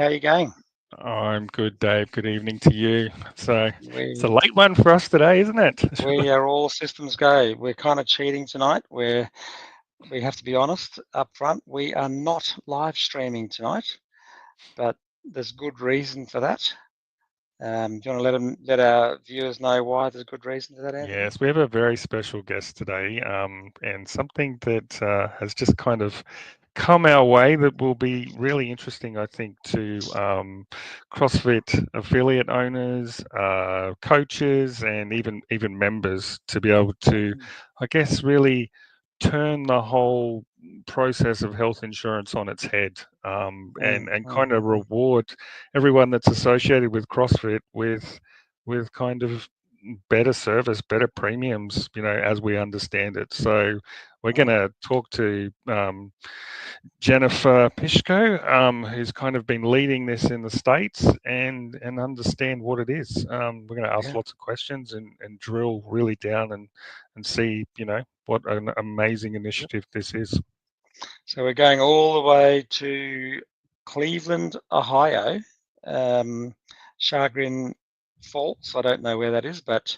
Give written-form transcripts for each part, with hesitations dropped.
How are you going? I'm good, Dave. Good evening to you. So it's a We late one for us today, isn't it? we are all systems go. We're kind of cheating tonight. We have to be honest up front. We are not live streaming tonight, but there's good reason for that. Do you want to let our viewers know why there's good reason for that, Anthony? Yes, we have a very special guest today, and something that has just kind of come our way that will be really interesting, I think, to CrossFit affiliate owners, coaches, and even members to be able to, I guess, really turn the whole process of health insurance on its head, and kind of Mm. reward everyone that's associated with CrossFit with kind of better service, better premiums, as we understand it. So we're going to talk to Jennifer Pishko, who's kind of been leading this in the States and understand what it is. We're going to ask Yeah. lots of questions and drill really down and see, what an amazing initiative this is. So we're going all the way to Cleveland, Ohio, Chagrin Falls. I don't know where that is, but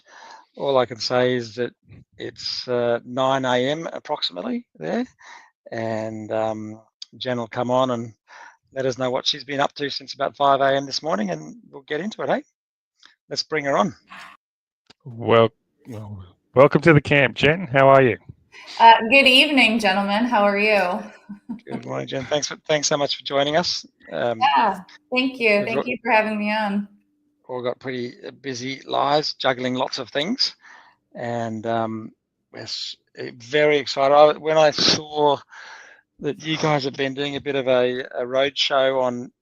all I can say is that it's 9 a.m. approximately there, and Jen will come on and let us know what she's been up to since about 5 a.m. this morning, and we'll get into it, hey? Let's bring her on. Well, welcome to the camp, Jen. How are you? Good evening, gentlemen. How are you? Good morning, Jen. Thanks so much for joining us. Yeah, thank you. We've Thank you for having me on. all got pretty busy lives, juggling lots of things, and we're very excited. When I saw that you guys have been doing a bit of a road show on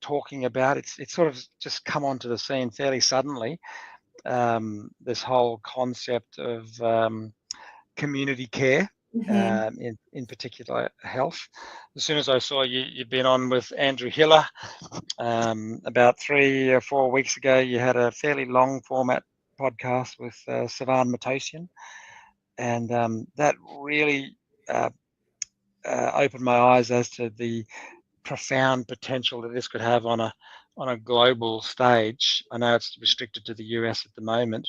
talking about it, it's sort of just come onto the scene fairly suddenly. This whole concept of community care, in particular health. As soon as I saw you'd been on with Andrew Hiller about 3 or 4 weeks ago, you had a fairly long format podcast with Savan Matosian, and that really opened my eyes as to the profound potential that this could have on a global stage. I know it's restricted to the US at the moment,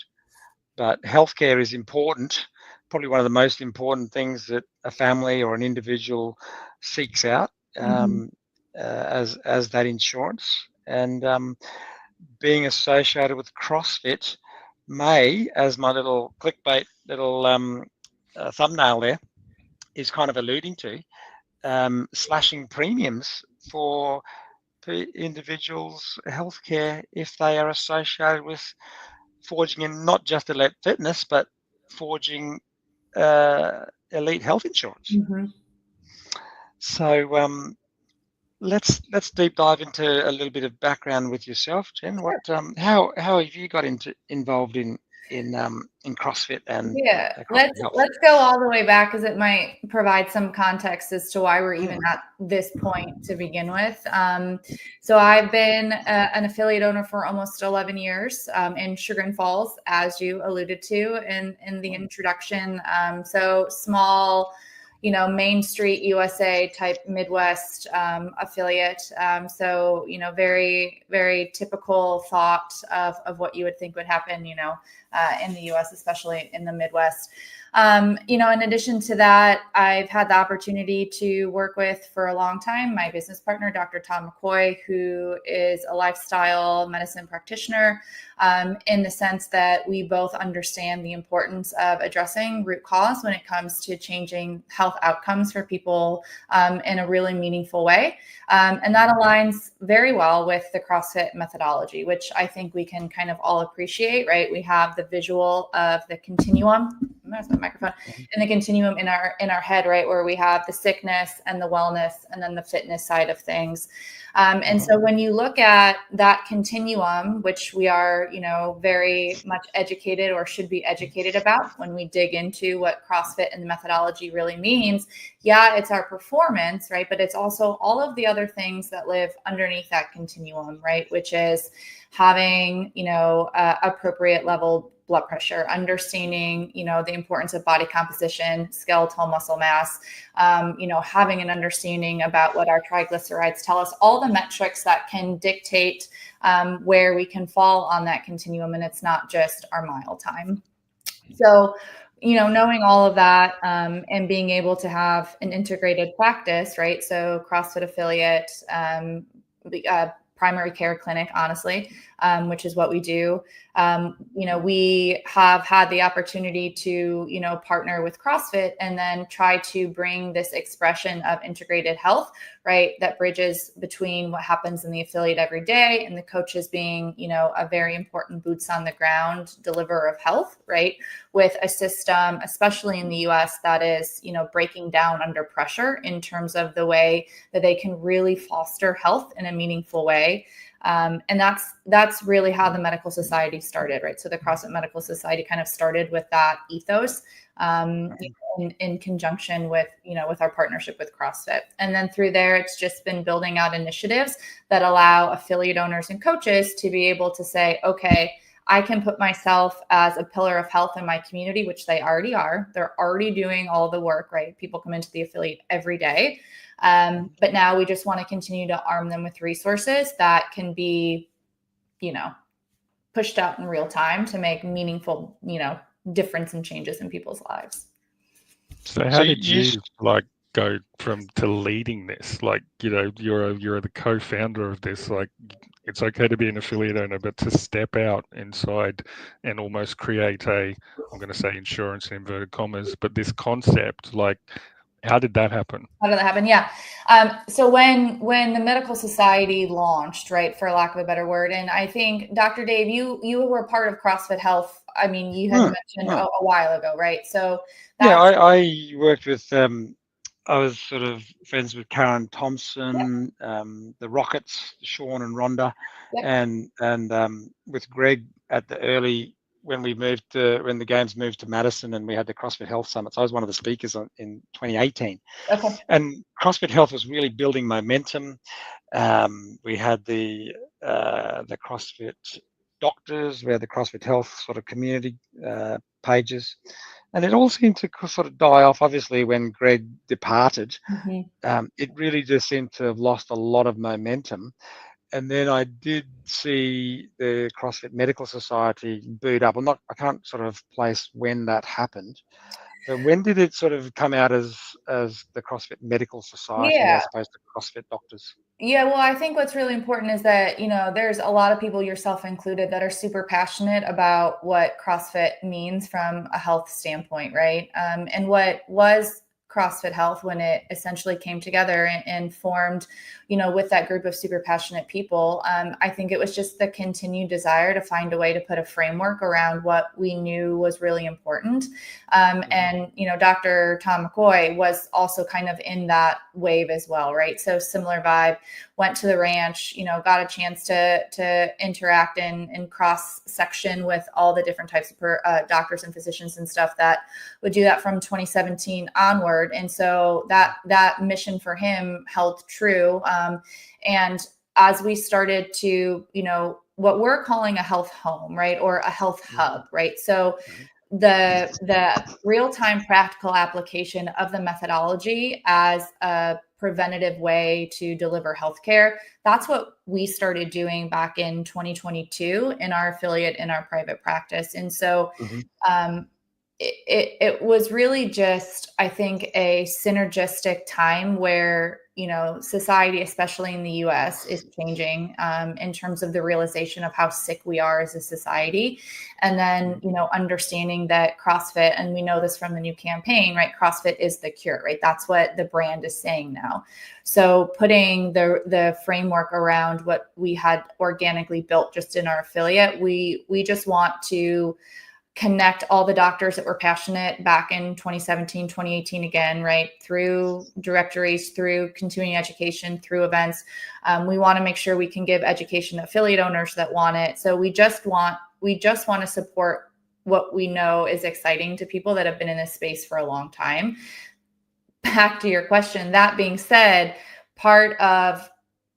but healthcare is important, probably one of the most important things that a family or an individual seeks out as that insurance. And being associated with CrossFit may, as my little clickbait little thumbnail there is kind of alluding to, slashing premiums for individuals' healthcare if they are associated with forging in not just elite fitness, but forging elite health insurance. So let's deep dive into a little bit of background with yourself, Jen. What how have you got involved in CrossFit and CrossFit health? Let's go all the way back because it might provide some context as to why we're even at this point to begin with. So I've been an affiliate owner for almost 11 years in Chagrin Falls, as you alluded to in the introduction. So small, Main Street USA type Midwest affiliate. So, very, very typical thought of what you would think would happen, in the US, especially in the Midwest. In addition to that, I've had the opportunity to work with for a long time my business partner, Dr. Tom McCoy, who is a lifestyle medicine practitioner, in the sense that we both understand the importance of addressing root cause when it comes to changing health outcomes for people in a really meaningful way. And that aligns very well with the CrossFit methodology, which I think we can kind of all appreciate, right? We have the visual of the continuum. There's my microphone. In the continuum in our head, right, where we have the sickness and the wellness and then the fitness side of things. And so when you look at that continuum, which we are, very much educated or should be educated about when we dig into what CrossFit and the methodology really means, yeah, it's our performance, right? But it's also all of the other things that live underneath that continuum, right? Which is having, appropriate level blood pressure, understanding, the importance of body composition, skeletal muscle mass, having an understanding about what our triglycerides tell us, all the metrics that can dictate where we can fall on that continuum. And it's not just our mile time. So, knowing all of that and being able to have an integrated practice, right? So CrossFit affiliate, primary care clinic, honestly, which is what we do. We have had the opportunity to, partner with CrossFit and then try to bring this expression of integrated health, right? That bridges between what happens in the affiliate every day and the coaches being, a very important boots on the ground deliverer of health, right? With a system, especially in the US, that is, breaking down under pressure in terms of the way that they can really foster health in a meaningful way. And that's really how the medical society started, right? So the CrossFit Medical Society kind of started with that ethos in conjunction with, with our partnership with CrossFit. And then through there, it's just been building out initiatives that allow affiliate owners and coaches to be able to say, okay, I can put myself as a pillar of health in my community, which they already are. They're already doing all the work, right? People come into the affiliate every day. But now we just want to continue to arm them with resources that can be, pushed out in real time to make meaningful, difference and changes in people's lives. So how did you go to leading this? You're the co-founder of this. It's okay to be an affiliate owner, but to step out inside and almost create I'm going to say insurance in inverted commas, but this concept, how did that happen? Yeah. So when the medical society launched, right, for lack of a better word, and I think Dr. Dave, you were part of CrossFit Health. I mean, you had mentioned a while ago, right? So I worked with. I was sort of friends with Karen Thompson, the Rockets, Sean and Rhonda, and with Greg at the early when the games moved to Madison and we had the CrossFit Health Summit. So I was one of the speakers in 2018. Okay. And CrossFit Health was really building momentum. We had the CrossFit doctors, we had the CrossFit Health sort of community pages. And it all seemed to sort of die off, obviously, when Greg departed. It really just seemed to have lost a lot of momentum. And then I did see the CrossFit Medical Society boot up. I can't sort of place when that happened. But when did it sort of come out as the CrossFit Medical Society as opposed to CrossFit Doctors? Yeah, well, I think what's really important is that, there's a lot of people, yourself included, that are super passionate about what CrossFit means from a health standpoint, right? And what was CrossFit Health when it essentially came together and formed, with that group of super passionate people. I think it was just the continued desire to find a way to put a framework around what we knew was really important. And, Dr. Tom McCoy was also kind of in that wave as well, right? So similar vibe, went to the ranch, got a chance to interact and cross section with all the different types of doctors and physicians and stuff that would do that from 2017 onward. And so that mission for him held true. And as we started to, what we're calling a health home, right? Or a health hub, right? So the real-time practical application of the methodology as a preventative way to deliver healthcare, that's what we started doing back in 2022 in our affiliate, in our private practice. And so it was really just, I think, a synergistic time where, society, especially in the US, is changing in terms of the realization of how sick we are as a society. And then, understanding that CrossFit, and we know this from the new campaign, right? CrossFit is the cure, right? That's what the brand is saying now. So putting the framework around what we had organically built just in our affiliate, we just want to connect all the doctors that were passionate back in 2017, 2018 again, right? Through directories, through continuing education, through events. We want to make sure we can give education to affiliate owners that want it. So we just want to support what we know is exciting to people that have been in this space for a long time. back to your question, that being said, part of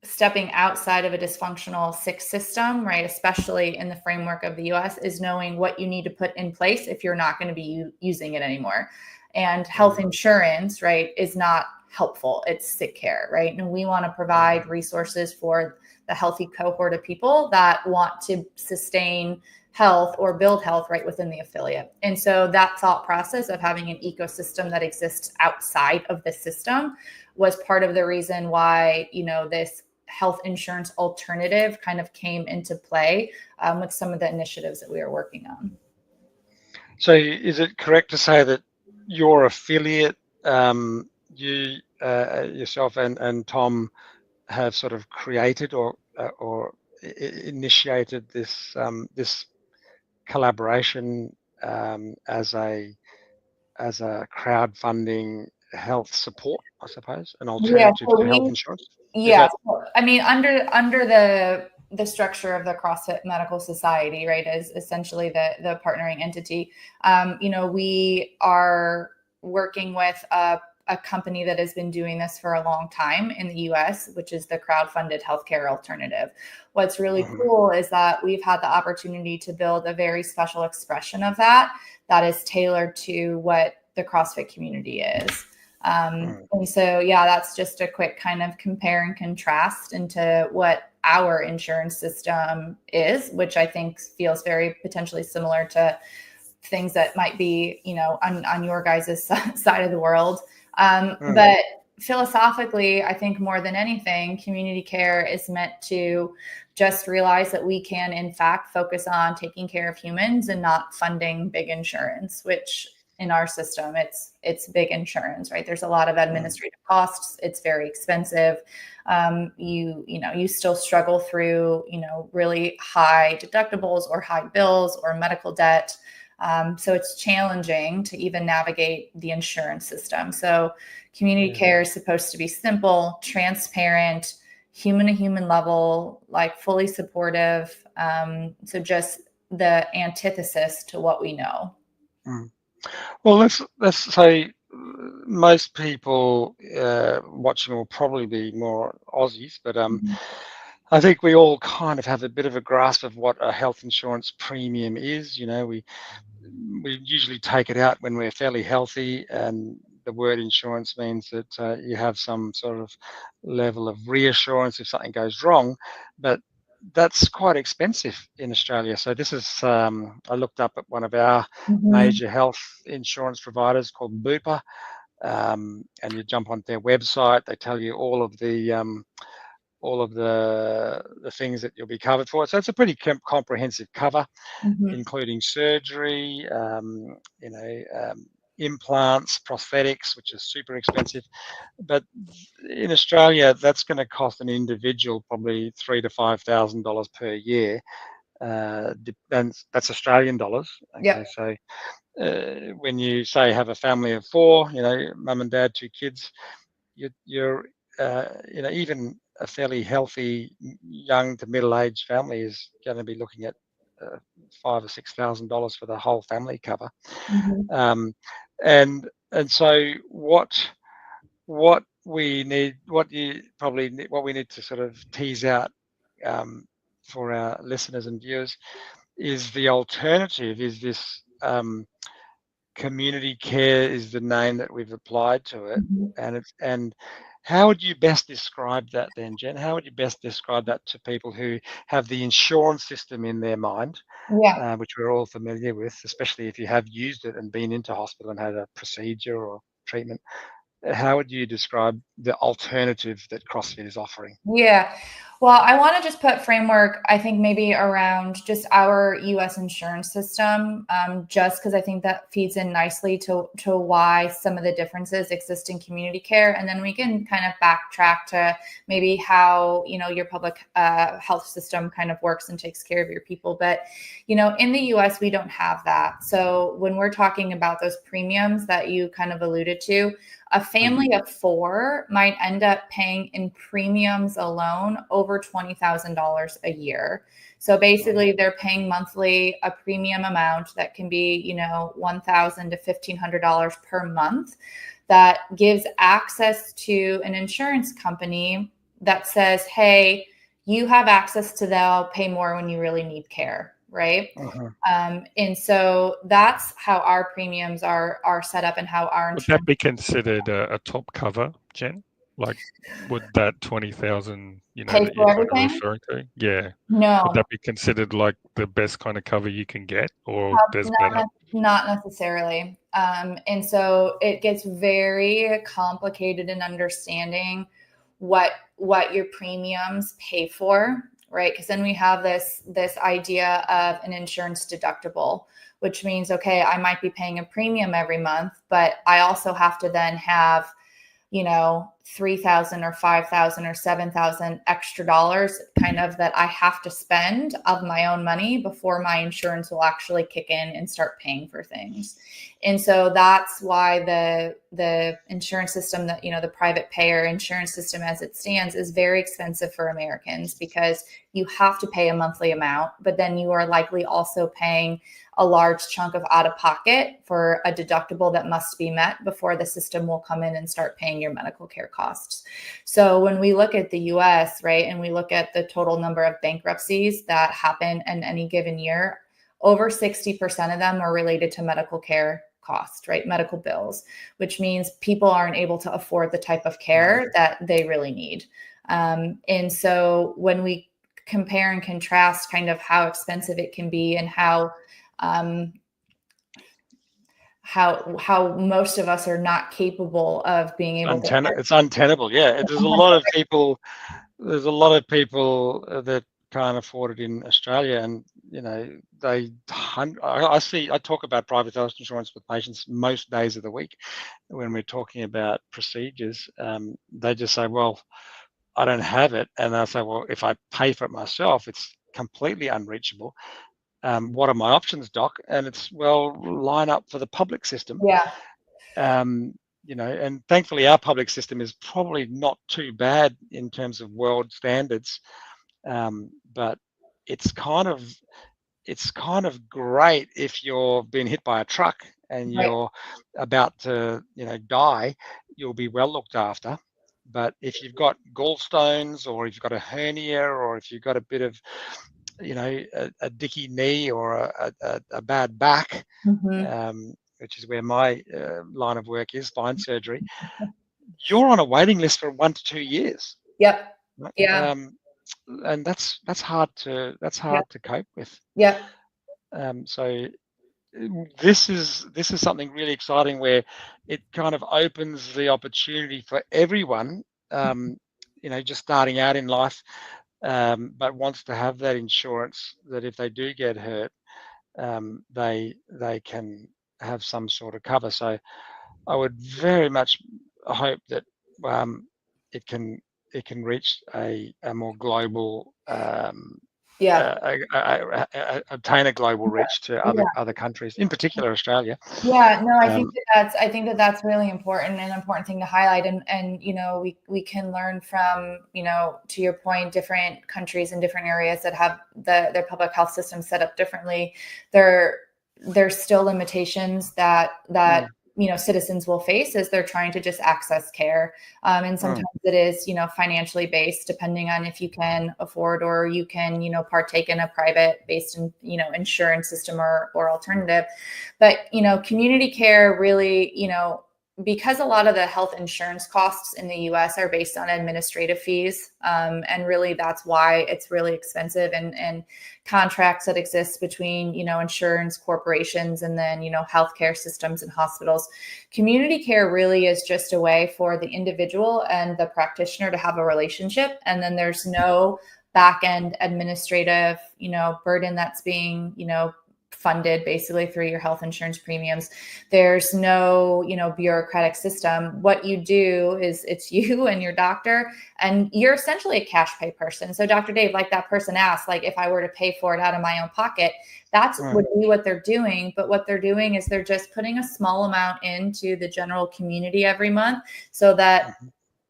stepping outside of a dysfunctional sick system, right, especially in the framework of the US, is knowing what you need to put in place if you're not going to be using it anymore. And health insurance, right, is not helpful. It's sick care, right? And we want to provide resources for the healthy cohort of people that want to sustain health or build health right within the affiliate. And so that thought process of having an ecosystem that exists outside of the system was part of the reason why, this health insurance alternative kind of came into play with some of the initiatives that we are working on. So is it correct to say that your affiliate, you yourself and Tom have sort of created or initiated this this collaboration as a crowdfunding health support, I suppose, an alternative to health insurance? Yeah, I mean, under the structure of the CrossFit Medical Society, right, is essentially the partnering entity. We are working with a company that has been doing this for a long time in the US, which is the crowdfunded healthcare alternative. What's really cool is that we've had the opportunity to build a very special expression of that is tailored to what the CrossFit community is. And so, that's just a quick kind of compare and contrast into what our insurance system is, which I think feels very potentially similar to things that might be, on your guys' side of the world. But philosophically, I think more than anything, community care is meant to just realize that we can, in fact, focus on taking care of humans and not funding big insurance, which in our system, it's big insurance, right? There's a lot of administrative costs. It's very expensive. You still struggle through, really high deductibles or high bills or medical debt. So it's challenging to even navigate the insurance system. So community care is supposed to be simple, transparent, human to human level, like fully supportive. So just the antithesis to what we know. Well, let's say most people watching will probably be more Aussies, but I think we all kind of have a bit of a grasp of what a health insurance premium is. We usually take it out when we're fairly healthy, and the word insurance means that you have some sort of level of reassurance if something goes wrong, but that's quite expensive in Australia. So this is, I looked up at one of our major health insurance providers called Bupa, and you jump on their website, they tell you all of the things that you'll be covered for. So it's a pretty comprehensive cover, including surgery, implants, prosthetics, which is super expensive. But in Australia, that's going to cost an individual probably $3,000 to $5,000 per year. And that's Australian dollars. Okay, so when you say have a family of four, mum and dad, 2 kids, you're even a fairly healthy young to middle-aged family is going to be looking at $5,000 or $6,000 for the whole family cover. And so what we need, what we need to sort of tease out for our listeners and viewers is the alternative. Is this community care is the name that we've applied to it, and how would you best describe that then, Jen? How would you best describe that to people who have the insurance system in their mind, which we're all familiar with, especially if you have used it and been into hospital and had a procedure or treatment? How would you describe the alternative that CrossFit is offering? Yeah. Well, I want to just put framework, I think maybe around just our US insurance system, just because I think that feeds in nicely to why some of the differences exist in community care. And then we can kind of backtrack to maybe how, your public health system kind of works and takes care of your people. But, in the US, we don't have that. So when we're talking about those premiums that you kind of alluded to, A family of 4 might end up paying in premiums alone over $20,000 a year. So basically they're paying monthly a premium amount that can be, $1,000 to $1,500 per month that gives access to an insurance company that says, hey, you have access to they'll pay more when you really need care, right? And so that's how our premiums are set up and how our insurance. Would that be considered a top cover, Jen? Like, would that 20,000, that you're kind of referring to? Yeah. No. Would that be considered like the best kind of cover you can get, or there's better? Not necessarily. And so it gets very complicated in understanding what your premiums pay for, right? Because then we have this idea of an insurance deductible, which means, okay, I might be paying a premium every month, but I also have to then have, $3,000 or $5,000 or $7,000 extra dollars kind of that I have to spend of my own money before my insurance will actually kick in and start paying for things. And so that's why the insurance system that, the private payer insurance system as it stands is very expensive for Americans, because you have to pay a monthly amount, but then you are likely also paying a large chunk of out of pocket for a deductible that must be met before the system will come in and start paying your medical care costs. So when we look at the US, right, and we look at the total number of bankruptcies that happen in any given year, over 60% of them are related to medical care cost, right? Medical bills, which means people aren't able to afford the type of care that they really need. And so when we compare and contrast kind of how expensive it can be and how most of us are not capable of being able to. It's untenable. Yeah. There's a lot of people that can't afford it in Australia, and I talk about private health insurance with patients most days of the week when we're talking about procedures. They just say, well, I don't have it, and I say, well, if I pay for it myself, it's completely unreachable. What are my options, doc? And it's, well, line up for the public system. Yeah. And thankfully our public system is probably not too bad in terms of world standards, but it's kind of great if you're being hit by a truck and you're about to die. You'll be well looked after. But if you've got gallstones, or if you've got a hernia, or if you've got a bit of a dicky knee or a bad back, which is where my line of work is, spine surgery, you're on a waiting list for 1 to 2 years. Yep. Right? Yeah. And that's hard to cope with. Yeah. So this is something really exciting, where it kind of opens the opportunity for everyone, just starting out in life, but wants to have that insurance, that if they do get hurt, they can have some sort of cover. So I would very much hope that it can reach a more global, obtain a global reach to other countries, in particular Australia. Yeah, no, I think that's really important, an important thing to highlight. And we can learn from, to your point, different countries and different areas that have their public health system set up differently. There's still limitations that citizens will face as they're trying to just access care. And sometimes it is, financially based, depending on if you can afford, or you can, partake in a private based, insurance system or alternative. But, community care really, because a lot of the health insurance costs in the US are based on administrative fees. And really that's why it's really expensive, and contracts that exist between, insurance corporations and then, healthcare systems and hospitals. Community care really is just a way for the individual and the practitioner to have a relationship. And then there's no back end administrative, burden that's being, funded basically through your health insurance premiums. There's no, bureaucratic system. What you do is it's you and your doctor, and you're essentially a cash pay person. So Dr. Dave, like that person asked, like if I were to pay for it out of my own pocket, that's would be what they're doing. But what they're doing is they're just putting a small amount into the general community every month so that,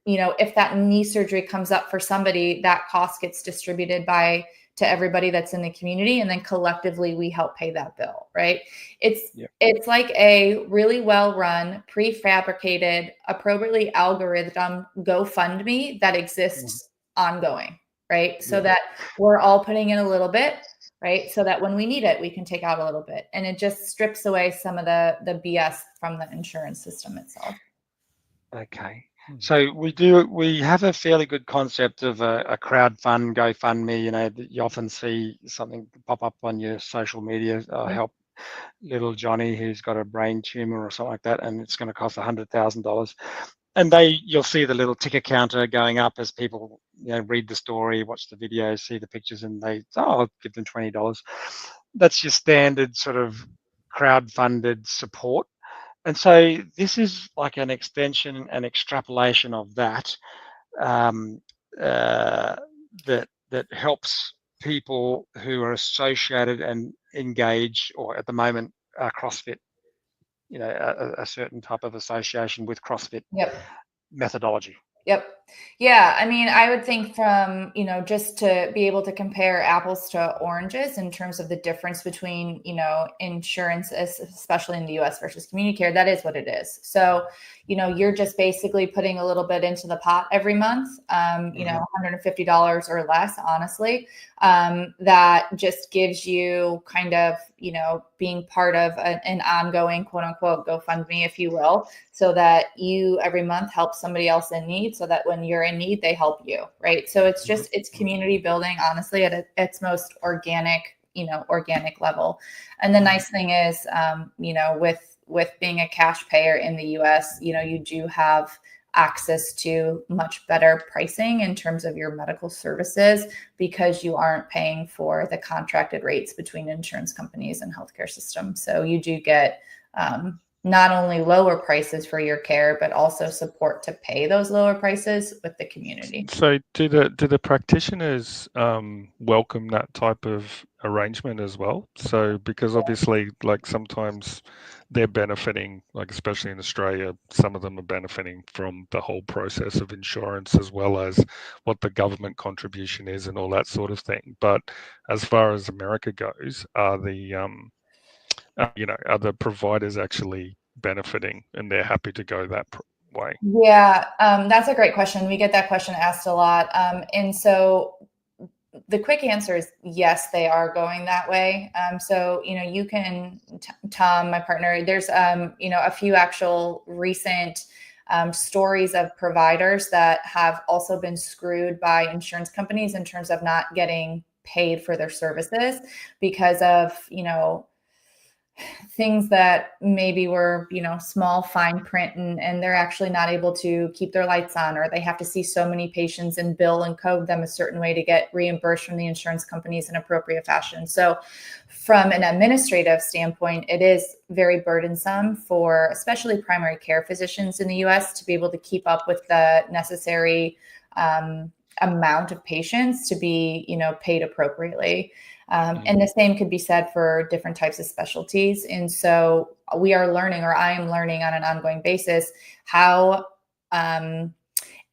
if that knee surgery comes up for somebody, that cost gets distributed to everybody that's in the community. And then collectively we help pay that bill, right? It's like a really well-run, prefabricated, appropriately algorithm GoFundMe that exists ongoing, right? So that we're all putting in a little bit, right? So that when we need it, we can take out a little bit. And it just strips away some of the BS from the insurance system itself. Okay. So we have a fairly good concept of a crowdfund, GoFundMe, that you often see something pop up on your social media, help little Johnny who's got a brain tumor or something like that, and it's going to cost $100,000. And you'll see the little ticker counter going up as people, read the story, watch the videos, see the pictures, and I'll give them $20. That's your standard sort of crowd-funded support. And so this is like an extension and extrapolation of that, that helps people who are associated and engage, or at the moment, CrossFit, a certain type of association with CrossFit methodology. Yep. Yeah. I mean, I would think from, just to be able to compare apples to oranges in terms of the difference between, insurance, especially in the US versus community care, that is what it is. So, you're just basically putting a little bit into the pot every month, $150 or less, honestly, that just gives you kind of, being part of an ongoing quote unquote GoFundMe, if you will, so that you every month help somebody else in need, so that when you're in need, they help you. Right. So it's just, it's community building, honestly, at its most organic level. And the nice thing is, with being a cash payer in the US, you do have access to much better pricing in terms of your medical services, because you aren't paying for the contracted rates between insurance companies and healthcare systems. So you do get not only lower prices for your care, but also support to pay those lower prices with the community. So do the practitioners welcome that type of arrangement as well? So because obviously, like, sometimes they're benefiting, like especially in Australia, some of them are benefiting from the whole process of insurance, as well as what the government contribution is and all that sort of thing. But as far as America goes, are the providers actually benefiting, and they're happy to go that way? Yeah, that's a great question. We get that question asked a lot. And so the quick answer is yes, they are going that way. So, you can, Tom, my partner, there's, a few actual recent stories of providers that have also been screwed by insurance companies in terms of not getting paid for their services because of, things that maybe were, small fine print, and they're actually not able to keep their lights on, or they have to see so many patients and bill and code them a certain way to get reimbursed from the insurance companies in appropriate fashion. So from an administrative standpoint, it is very burdensome for especially primary care physicians in the US to be able to keep up with the necessary amount of patients to be, paid appropriately. And the same could be said for different types of specialties. And so we are learning, or I am learning on an ongoing basis, how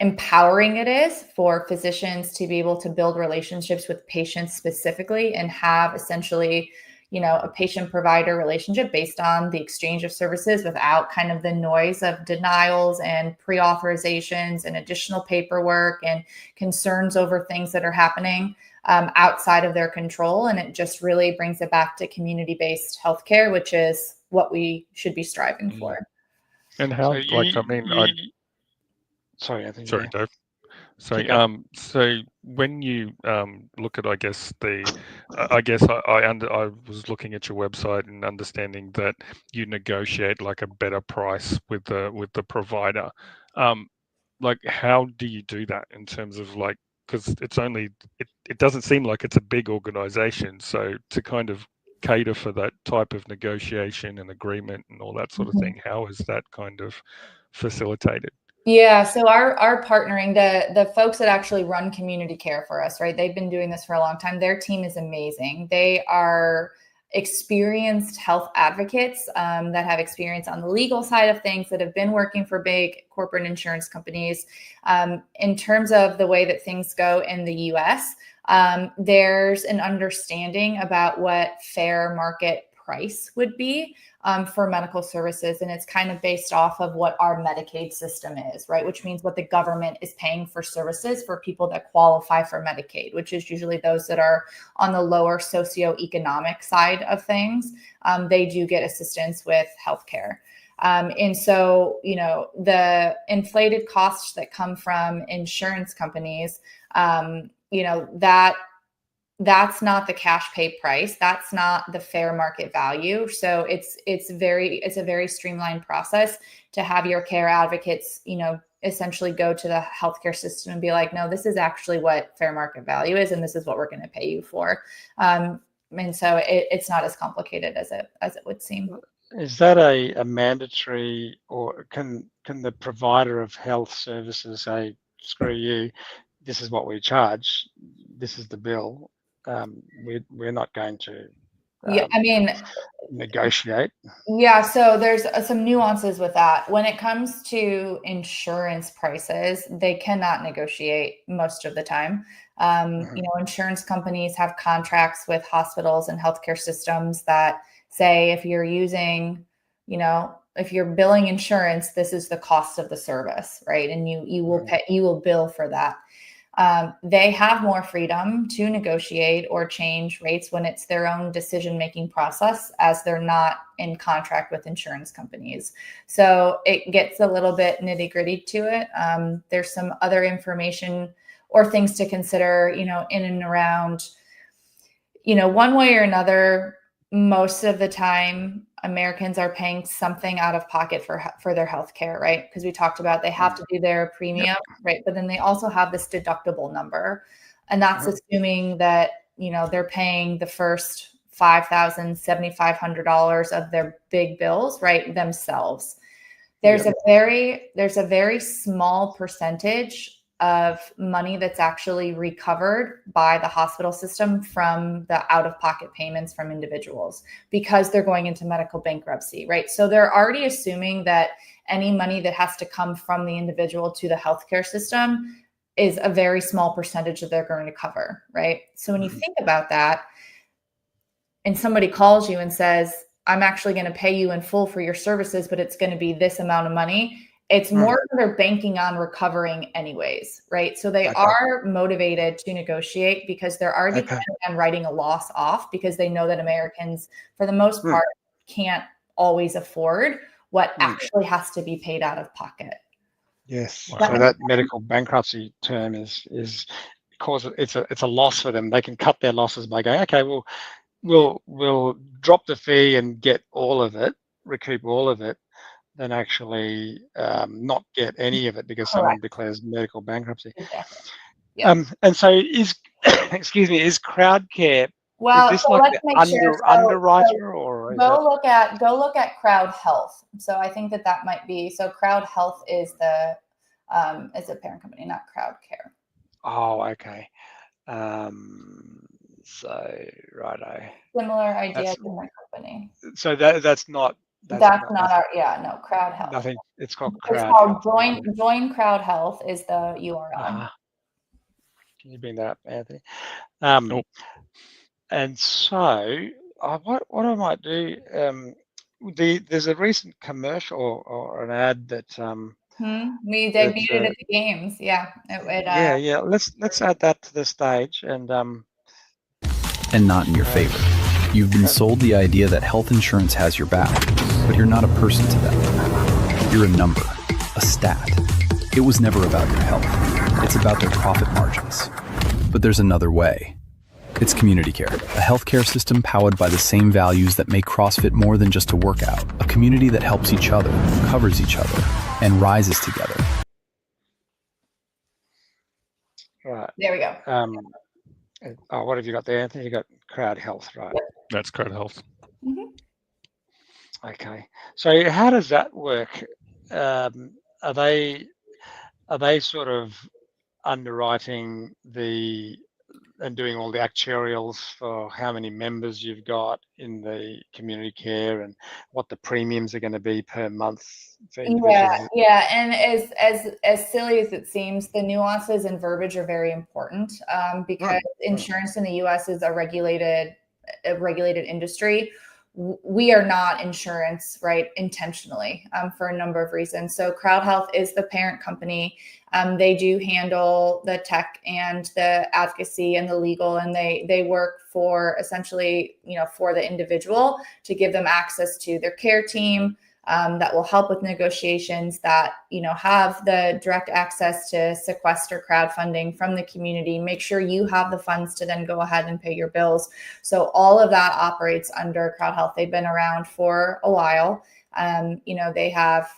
empowering it is for physicians to be able to build relationships with patients specifically and have essentially, a patient-provider relationship based on the exchange of services without kind of the noise of denials and pre-authorizations and additional paperwork and concerns over things that are happening outside of their control. And it just really brings it back to community-based healthcare, which is what we should be striving for. And how, sorry, I think. Sorry, Dave. So, so when you look at, I guess I was looking at your website and understanding that you negotiate like a better price with the provider. Like, how do you do that in terms of because it doesn't seem like it's a big organization. So to kind of cater for that type of negotiation and agreement and all that sort of thing? How is that kind of facilitated? Yeah, so our partnering, the folks that actually run community care for us, right? They've been doing this for a long time. Their team is amazing. They are experienced health advocates that have experience on the legal side of things, that have been working for big corporate insurance companies. In terms of the way that things go in the US, there's an understanding about what fair market price would be for medical services. And it's kind of based off of what our Medicaid system is, right? Which means what the government is paying for services for people that qualify for Medicaid, which is usually those that are on the lower socioeconomic side of things. They do get assistance with healthcare. And so, you know, the inflated costs that come from insurance companies, you know, that's not the cash pay price. That's not the fair market value. So it's a very streamlined process to have your care advocates, you know, essentially go to the healthcare system and be like, no, this is actually what fair market value is, and this is what we're going to pay you for. And so it's not as complicated as it would seem. Is that a mandatory, or can the provider of health services say, screw you, this is what we charge, this is the bill, we're not going to Yeah, I mean, negotiate? Yeah, so there's some nuances with that. When it comes to insurance prices, they cannot negotiate most of the time. You know, insurance companies have contracts with hospitals and healthcare systems that say if you're using, you know, if you're billing insurance, this is the cost of the service, right? And you will bill for that. They have more freedom to negotiate or change rates when it's their own decision-making process, as they're not in contract with insurance companies. So it gets a little bit nitty-gritty to it. There's some other information or things to consider, you know, in and around, you know, one way or another, most of the time Americans are paying something out of pocket for their healthcare, right? Because we talked about they have to do their premium, right? But then they also have this deductible number, and that's assuming that, you know, they're paying the first $5,000, $7,500 of their big bills, right, themselves. There's a very small percentage of money that's actually recovered by the hospital system from the out-of-pocket payments from individuals, because they're going into medical bankruptcy, right? So they're already assuming that any money that has to come from the individual to the healthcare system is a very small percentage that they're going to cover, right? So when you think about that, and somebody calls you and says, I'm actually going to pay you in full for your services, but it's going to be this amount of money, it's more than they're banking on recovering anyways, right? So they are motivated to negotiate because they're already planning on writing a loss off, because they know that Americans, for the most part, can't always afford what actually has to be paid out of pocket. Yes. Wow. So that medical bankruptcy term is because it's a loss for them. They can cut their losses by going, okay, well, we'll drop the fee and get all of it, recoup all of it, than actually not get any of it because someone declares medical bankruptcy. Exactly. Yeah. And so is is crowd care, well, is this so like let's the make sure, underwriter, or is go look at Crowd Health. So I think that might be, so Crowd Health is the is a parent company, not Crowd Care. Oh, okay. So righto. Similar idea, different company. So that's not our Crowd Health. Nothing. It's called It's Crowd called Health. Join Crowd Health is the URL. Can you bring that up, Anthony? And so what I might do, there's a recent commercial or an ad that we debuted it at the games. Yeah. Let's add that to the stage and not in your favor. You've been sold the idea that health insurance has your back, but you're not a person to them. You're a number, a stat. It was never about your health. It's about their profit margins. But there's another way. It's community care, a healthcare system powered by the same values that make CrossFit more than just a workout, a community that helps each other, covers each other, and rises together. Right. There we go. What have you got there, Anthony? You got Crowd Health, right? Yep. That's Crowd Health. Mhm. Okay. So how does that work? Are they sort of underwriting and doing all the actuarials for how many members you've got in the community care and what the premiums are going to be per month for individuals? Yeah, and as silly as it seems, the nuances and verbiage are very important, because insurance in the U.S. is a regulated industry. We are not insurance, right, intentionally, for a number of reasons. So Crowd Health is the parent company. They do handle the tech and the advocacy and the legal, and they work for essentially, for the individual to give them access to their care team, that will help with negotiations, that, have the direct access to sequester crowdfunding from the community, make sure you have the funds to then go ahead and pay your bills. So all of that operates under Crowd Health. They've been around for a while. They have,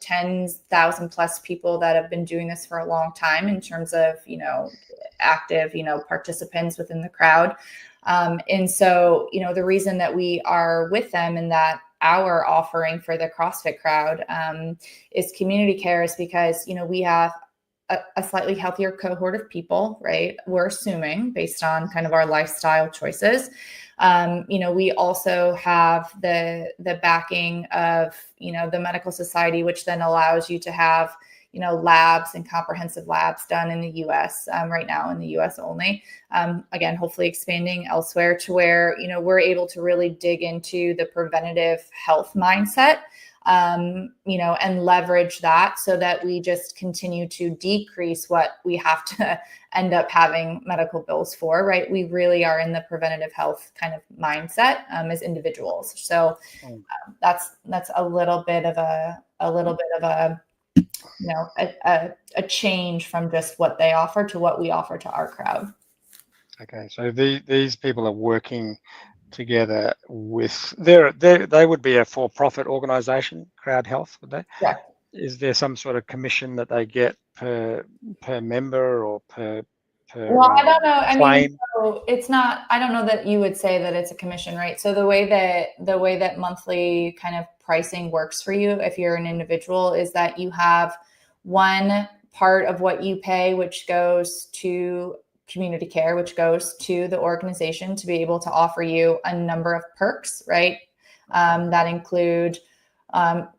10,000 plus people that have been doing this for a long time in terms of, active, participants within the crowd. And so, the reason that we are with them and that our offering for the CrossFit crowd is community care is because, we have a slightly healthier cohort of people, right? We're assuming based on kind of our lifestyle choices. We also have the backing of, the medical society, which then allows you to have, labs and comprehensive labs done in the U.S. Right now in the U.S. only. Again, hopefully expanding elsewhere to where, we're able to really dig into the preventative health mindset, and leverage that so that we just continue to decrease what we have to end up having medical bills for, right? We really are in the preventative health kind of mindset as individuals. So that's a little bit of a change from just what they offer to what we offer to our crowd. Okay, so these people are working together with they would be a for-profit organization, Crowd Health, would they? Yeah. Is there some sort of commission that they get per member or per well, I don't know. I claim? mean, so it's not, I don't know that you would say that it's a commission, right? So the way that monthly kind of pricing works for you, if you're an individual, is that you have one part of what you pay, which goes to community care, which goes to the organization to be able to offer you a number of perks, right? That include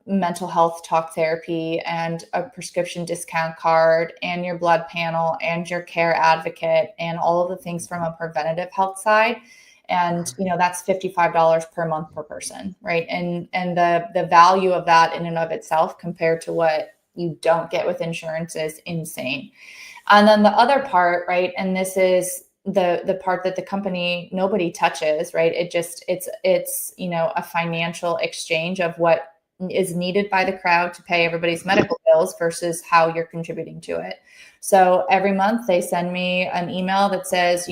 mental health talk therapy and a prescription discount card and your blood panel and your care advocate and all of the things from a preventative health side. And, that's $55 per month per person, right? And the value of that in and of itself compared to what you don't get with insurance is insane. And then the other part, right? And this is the part that the company, nobody touches, right? It's a financial exchange of what is needed by the crowd to pay everybody's medical bills versus how you're contributing to it. So every month they send me an email that says,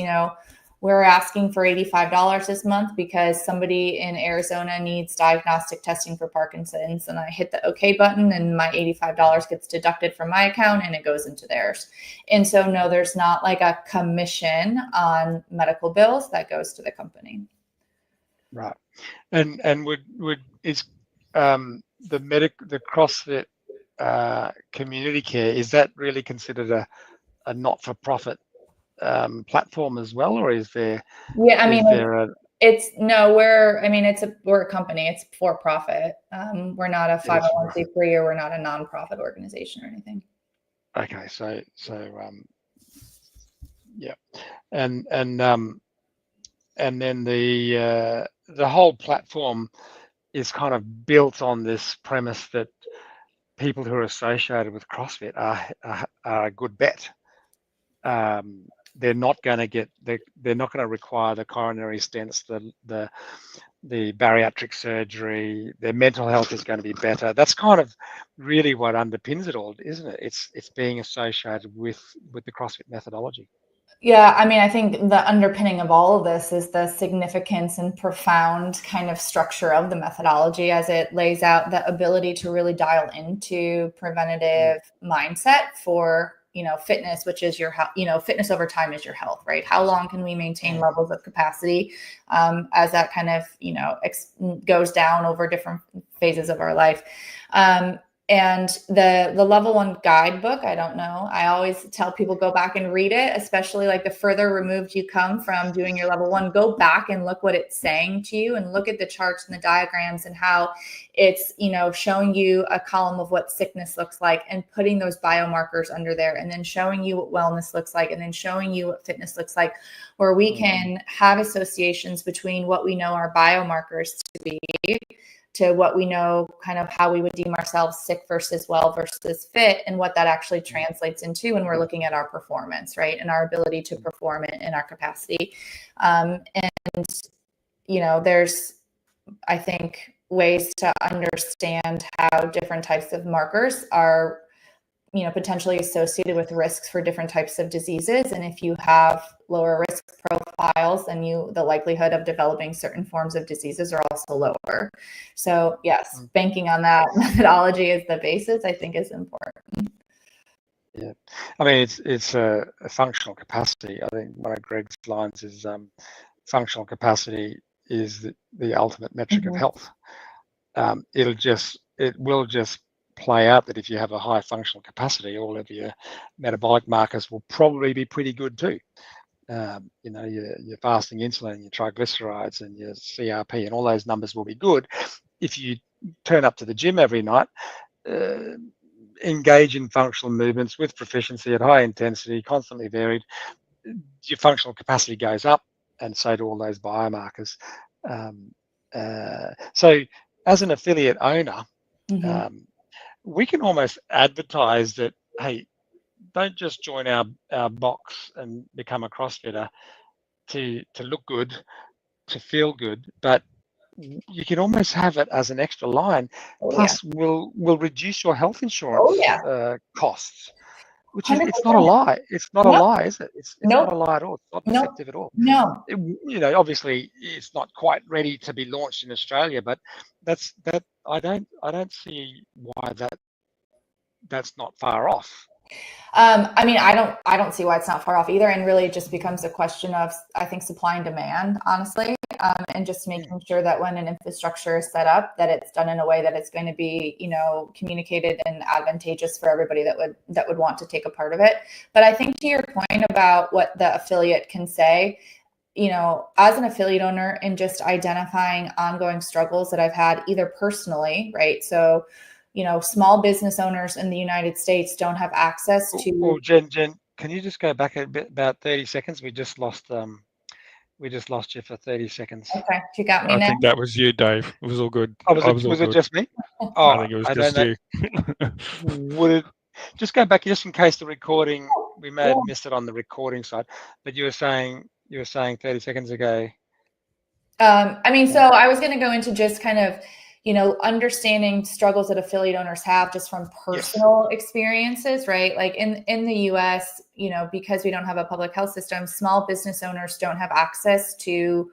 we're asking for $85 this month because somebody in Arizona needs diagnostic testing for Parkinson's. And I hit the OK button and my $85 gets deducted from my account and it goes into theirs. And so, no, there's not like a commission on medical bills that goes to the company. Right. And is the CrossFit community care, is that really considered a not-for-profit platform as well, or is there? Yeah, I mean, we're a company. It's for profit. We're not a 501c3 or we're not a nonprofit organization or anything. Okay, so yeah, and then the whole platform is kind of built on this premise that people who are associated with CrossFit are a good bet. They're not going to require the coronary stents, the bariatric surgery. Their mental health is going to be better. That's kind of really what underpins it all, isn't it? It's being associated with the CrossFit methodology. Yeah, I mean, I think the underpinning of all of this is the significance and profound kind of structure of the methodology as it lays out the ability to really dial into preventative mindset for, fitness, which is your health, fitness over time is your health, right? How long can we maintain levels of capacity as that kind of, goes down over different phases of our life. And the level 1 guidebook, I don't know. I always tell people go back and read it, especially like the further removed you come from doing your level 1, go back and look what it's saying to you and look at the charts and the diagrams and how it's, showing you a column of what sickness looks like and putting those biomarkers under there, and then showing you what wellness looks like, and then showing you what fitness looks like, where we can have associations between what we know our biomarkers to be to what we know kind of how we would deem ourselves sick versus well versus fit, and what that actually translates into when we're looking at our performance, right? And our ability to perform in our capacity. And, there's, I think, ways to understand how different types of markers are, potentially associated with risks for different types of diseases. And if you have lower risk profiles, then the likelihood of developing certain forms of diseases are also lower. So yes, banking on that methodology as the basis, I think, is important. Yeah, I mean, it's a functional capacity. I think one of Greg's lines is functional capacity is the ultimate metric of health. It will just play out that if you have a high functional capacity, all of your metabolic markers will probably be pretty good too. Your fasting insulin, your triglycerides, and your CRP, and all those numbers will be good. If you turn up to the gym every night, engage in functional movements with proficiency at high intensity, constantly varied, your functional capacity goes up, and so do all those biomarkers. So as an affiliate owner, we can almost advertise that, hey, don't just join our box and become a CrossFitter to look good, to feel good, but you can almost have it as an extra line. Plus, will reduce your health insurance costs, which is, it's not a lie. It's not a lie, is it? It's not a lie at all. It's not deceptive at all. No. Obviously, it's not quite ready to be launched in Australia, but that's I don't see why that's not far off. I mean, I don't see why it's not far off either. And really it just becomes a question of, I think, supply and demand, honestly, and just making sure that when an infrastructure is set up, that it's done in a way that it's going to be, communicated and advantageous for everybody that would want to take a part of it. But I think to your point about what the affiliate can say, as an affiliate owner, and just identifying ongoing struggles that I've had either personally, right? So, small business owners in the United States don't have access to. Well, Jen, can you just go back a bit, about 30 seconds? We just lost you for 30 seconds. Okay, you got me now. I think that was you, Dave. It was all good. Oh, was it just me? Oh, I think it was just you. Would it just go back, just in case the recording, we may have missed it on the recording side, but you were saying 30 seconds ago. So I was going to go into just kind of, understanding struggles that affiliate owners have just from personal experiences, right? Like in the US, because we don't have a public health system, small business owners don't have access to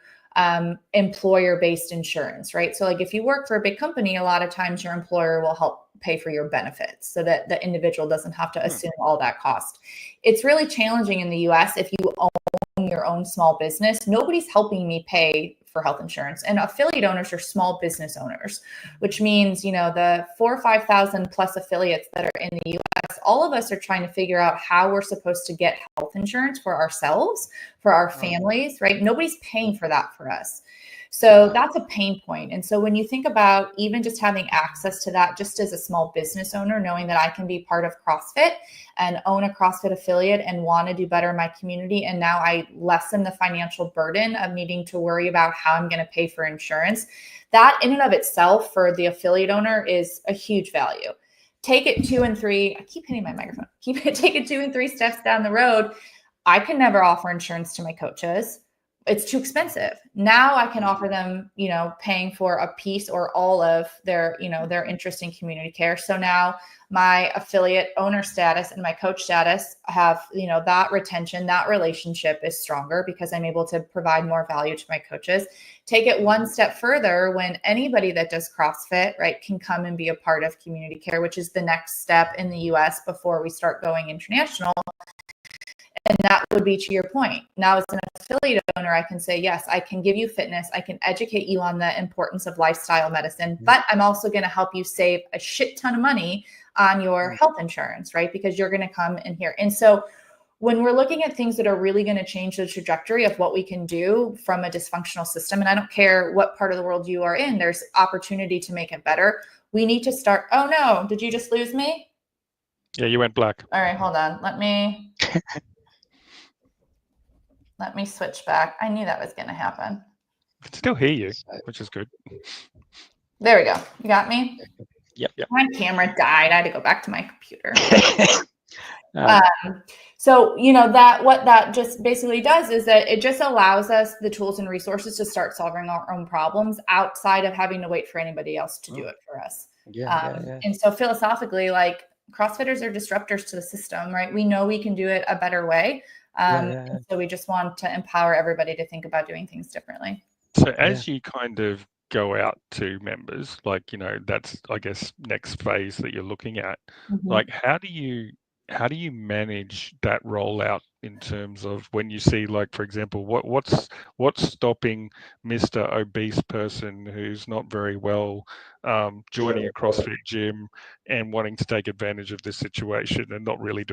employer-based insurance, right? So like if you work for a big company, a lot of times your employer will help pay for your benefits so that the individual doesn't have to assume all that cost. It's really challenging in the US if you own your own small business. Nobody's helping me pay for health insurance, and affiliate owners are small business owners, which means, the 4,000 or 5,000 plus affiliates that are in the US, all of us are trying to figure out how we're supposed to get health insurance for ourselves, for our families, right? Nobody's paying for that for us. So that's a pain point. And so when you think about even just having access to that, just as a small business owner, knowing that I can be part of CrossFit and own a CrossFit affiliate and want to do better in my community, and now I lessen the financial burden of needing to worry about how I'm going to pay for insurance, that in and of itself for the affiliate owner is a huge value. Take it 2 and 3. I keep hitting my microphone. Take it 2 and 3 steps down the road. I can never offer insurance to my coaches. it's too expensive. Now I can offer them, you know, paying for a piece or all of their, you know, their interest in community care. So now my affiliate owner status and my coach status have, you know, that retention, that relationship is stronger because I'm able to provide more value to my coaches. Take it one step further, when anybody that does CrossFit, right, can come and be a part of community care, which is the next step in the US before we start going international. And that would be to your point. Now, as an affiliate owner, I can say, yes, I can give you fitness. I can educate you on the importance of lifestyle medicine, but I'm also going to help you save a shit ton of money on your health insurance, right? Because you're going to come in here. And so when we're looking at things that are really going to change the trajectory of what we can do from a dysfunctional system, and I don't care what part of the world you are in, there's opportunity to make it better. We need to start. Oh no, did you just lose me? Yeah, you went black. All right, hold on. Let me switch back. I knew that was going to happen. I can still hear you, which is good. There we go. You got me? Yep. My camera died. I had to go back to my computer. So, you know, what that just basically does is that it just allows us the tools and resources to start solving our own problems outside of having to wait for anybody else to do it for us. And so philosophically, like, CrossFitters are disruptors to the system, right? We know we can do it a better way. And so we just want to empower everybody to think about doing things differently. So as you kind of go out to members, like, you know, that's, I guess, next phase that you're looking at, like, how do you manage that rollout in terms of when you see, like, for example, what's stopping Mr. Obese person who's not very well joining a CrossFit gym and wanting to take advantage of this situation and not really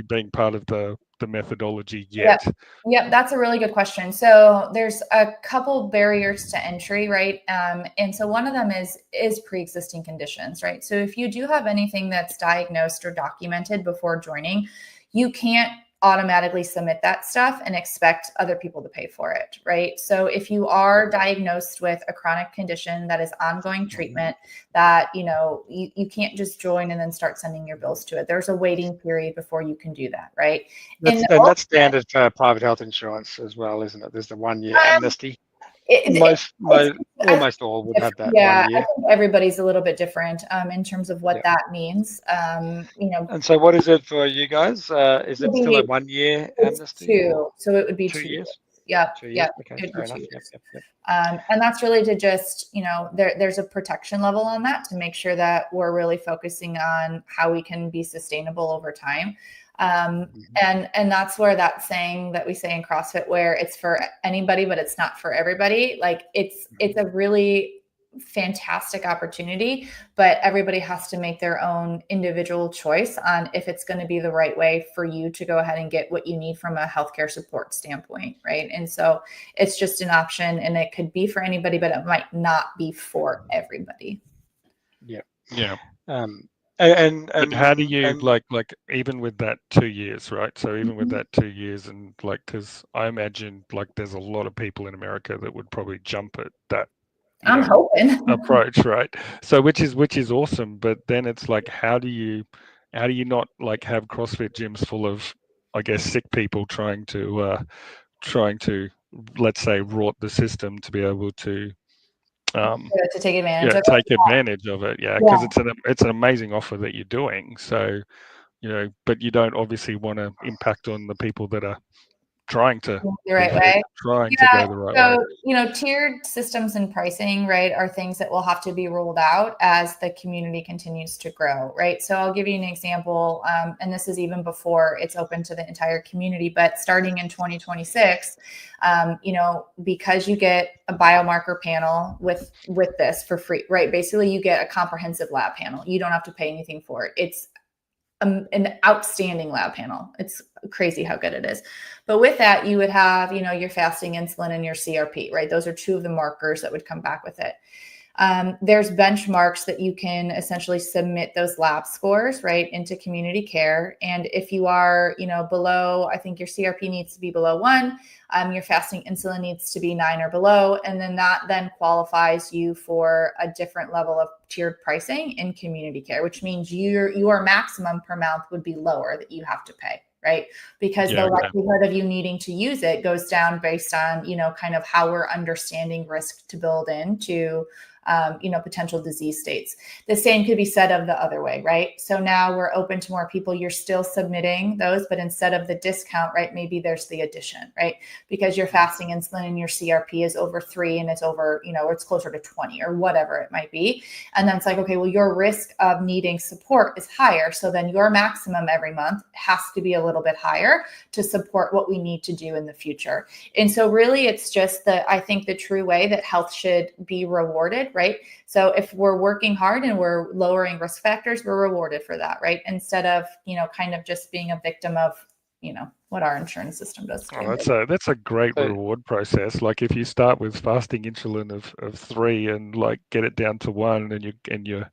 being part of the methodology yet? Yep, that's a really good question. So there's a couple barriers to entry, right? And so one of them is pre-existing conditions, right? So if you do have anything that's diagnosed or documented before joining, you can't automatically submit that stuff and expect other people to pay for it, right? So if you are diagnosed with a chronic condition that is ongoing treatment, that, you know, you can't just join and then start sending your bills to it. There's a waiting period before you can do that, right? And that's standard for private health insurance as well, isn't it? There's the 1 year amnesty. Almost all would have that 1 year. I think everybody's a little bit different in terms of what that means. You know. And so, what is it for you guys? Is it still a 1 year amnesty? Two. So it would be 2 years. Yep. 2 years. Okay. It would be 2 years. Yep. And that's really to just, you know, there's a protection level on that to make sure that we're really focusing on how we can be sustainable over time. And that's where that saying that we say in CrossFit, where it's for anybody, but it's not for everybody. Like it's a really fantastic opportunity, but everybody has to make their own individual choice on if it's going to be the right way for you to go ahead and get what you need from a healthcare support standpoint. Right. And so it's just an option, and it could be for anybody, but it might not be for everybody. Yeah. And how do you like even with that 2 years, right? So even with that 2 years, and like, because I imagine like there's a lot of people in America that would probably jump at that I'm hoping approach, right? So which is awesome, but then it's like, how do you not like have CrossFit gyms full of, I guess, sick people trying to let's say rot the system to be able to take advantage of it. Because it's an amazing offer that you're doing. So, you know, but you don't obviously want to impact on the people that are trying to go the right way. So, you know, tiered systems and pricing, right, are things that will have to be rolled out as the community continues to grow, right? So I'll give you an example, and this is even before it's open to the entire community, but starting in 2026, you know, because you get a biomarker panel with this for free, right? Basically, you get a comprehensive lab panel. You don't have to pay anything for it. It's an outstanding lab panel. It's crazy how good it is. But with that, you would have, you know, your fasting insulin and your CRP, right? Those are two of the markers that would come back with it. There's benchmarks that you can essentially submit those lab scores, right, into community care. And if you are, you know, below, I think your CRP needs to be below 1, your fasting insulin needs to be 9 or below. And then that then qualifies you for a different level of tiered pricing in community care, which means your maximum per month would be lower that you have to pay. right? Because Yeah, the okay. likelihood of you needing to use it goes down based on, kind of how we're understanding risk to build into, potential disease states. The same could be said of the other way, right? So now we're open to more people. You're still submitting those, but instead of the discount, right, maybe there's the addition, right? Because your fasting insulin and your CRP is over 3 and it's over, it's closer to 20 or whatever it might be. And then it's like, okay, well, your risk of needing support is higher. So then your maximum every month has to be a little bit higher to support what we need to do in the future. And so really it's just I think the true way that health should be rewarded, right? So if we're working hard and we're lowering risk factors, we're rewarded for that, right? Instead of, kind of just being a victim of, what our insurance system does too. Oh, that's a great reward process. Like if you start with fasting insulin of 3 and like get it down to 1, and your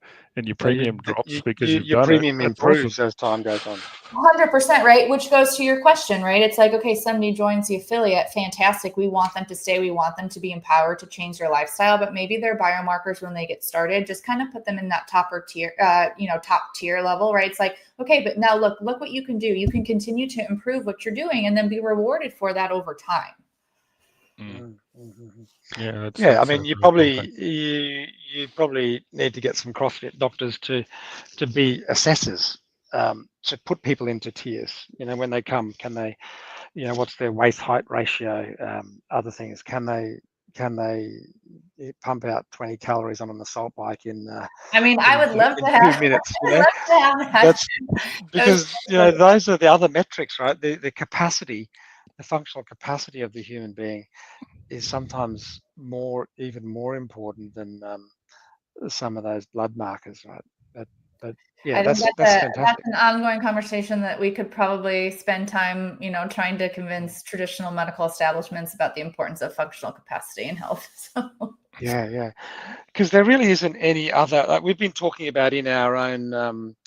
premium drops because you've your done premium it. improves Awesome. as time goes on. 100%, right? Which goes to your question, right? It's like, okay, somebody joins the affiliate, fantastic. We want them to stay. We want them to be empowered to change their lifestyle, but maybe their biomarkers when they get started, just kind of put them in that top tier level, right? It's like, okay, but now look what you can do. You can continue to improve what you're doing and then be rewarded for that over time. Yeah, I mean, you probably need to get some CrossFit doctors to be assessors, to put people into tiers. When they come, can they, what's their waist height ratio? Other things, can they pump out 20 calories on an assault bike in? I would love to have 2 minutes. That's because those are the other metrics, right? The capacity, the functional capacity of the human being is sometimes even more important than some of those blood markers, right? But yeah, that's fantastic. That's an ongoing conversation that we could probably spend time, trying to convince traditional medical establishments about the importance of functional capacity in health. So. Yeah, because there really isn't any other. Like we've been talking about in our own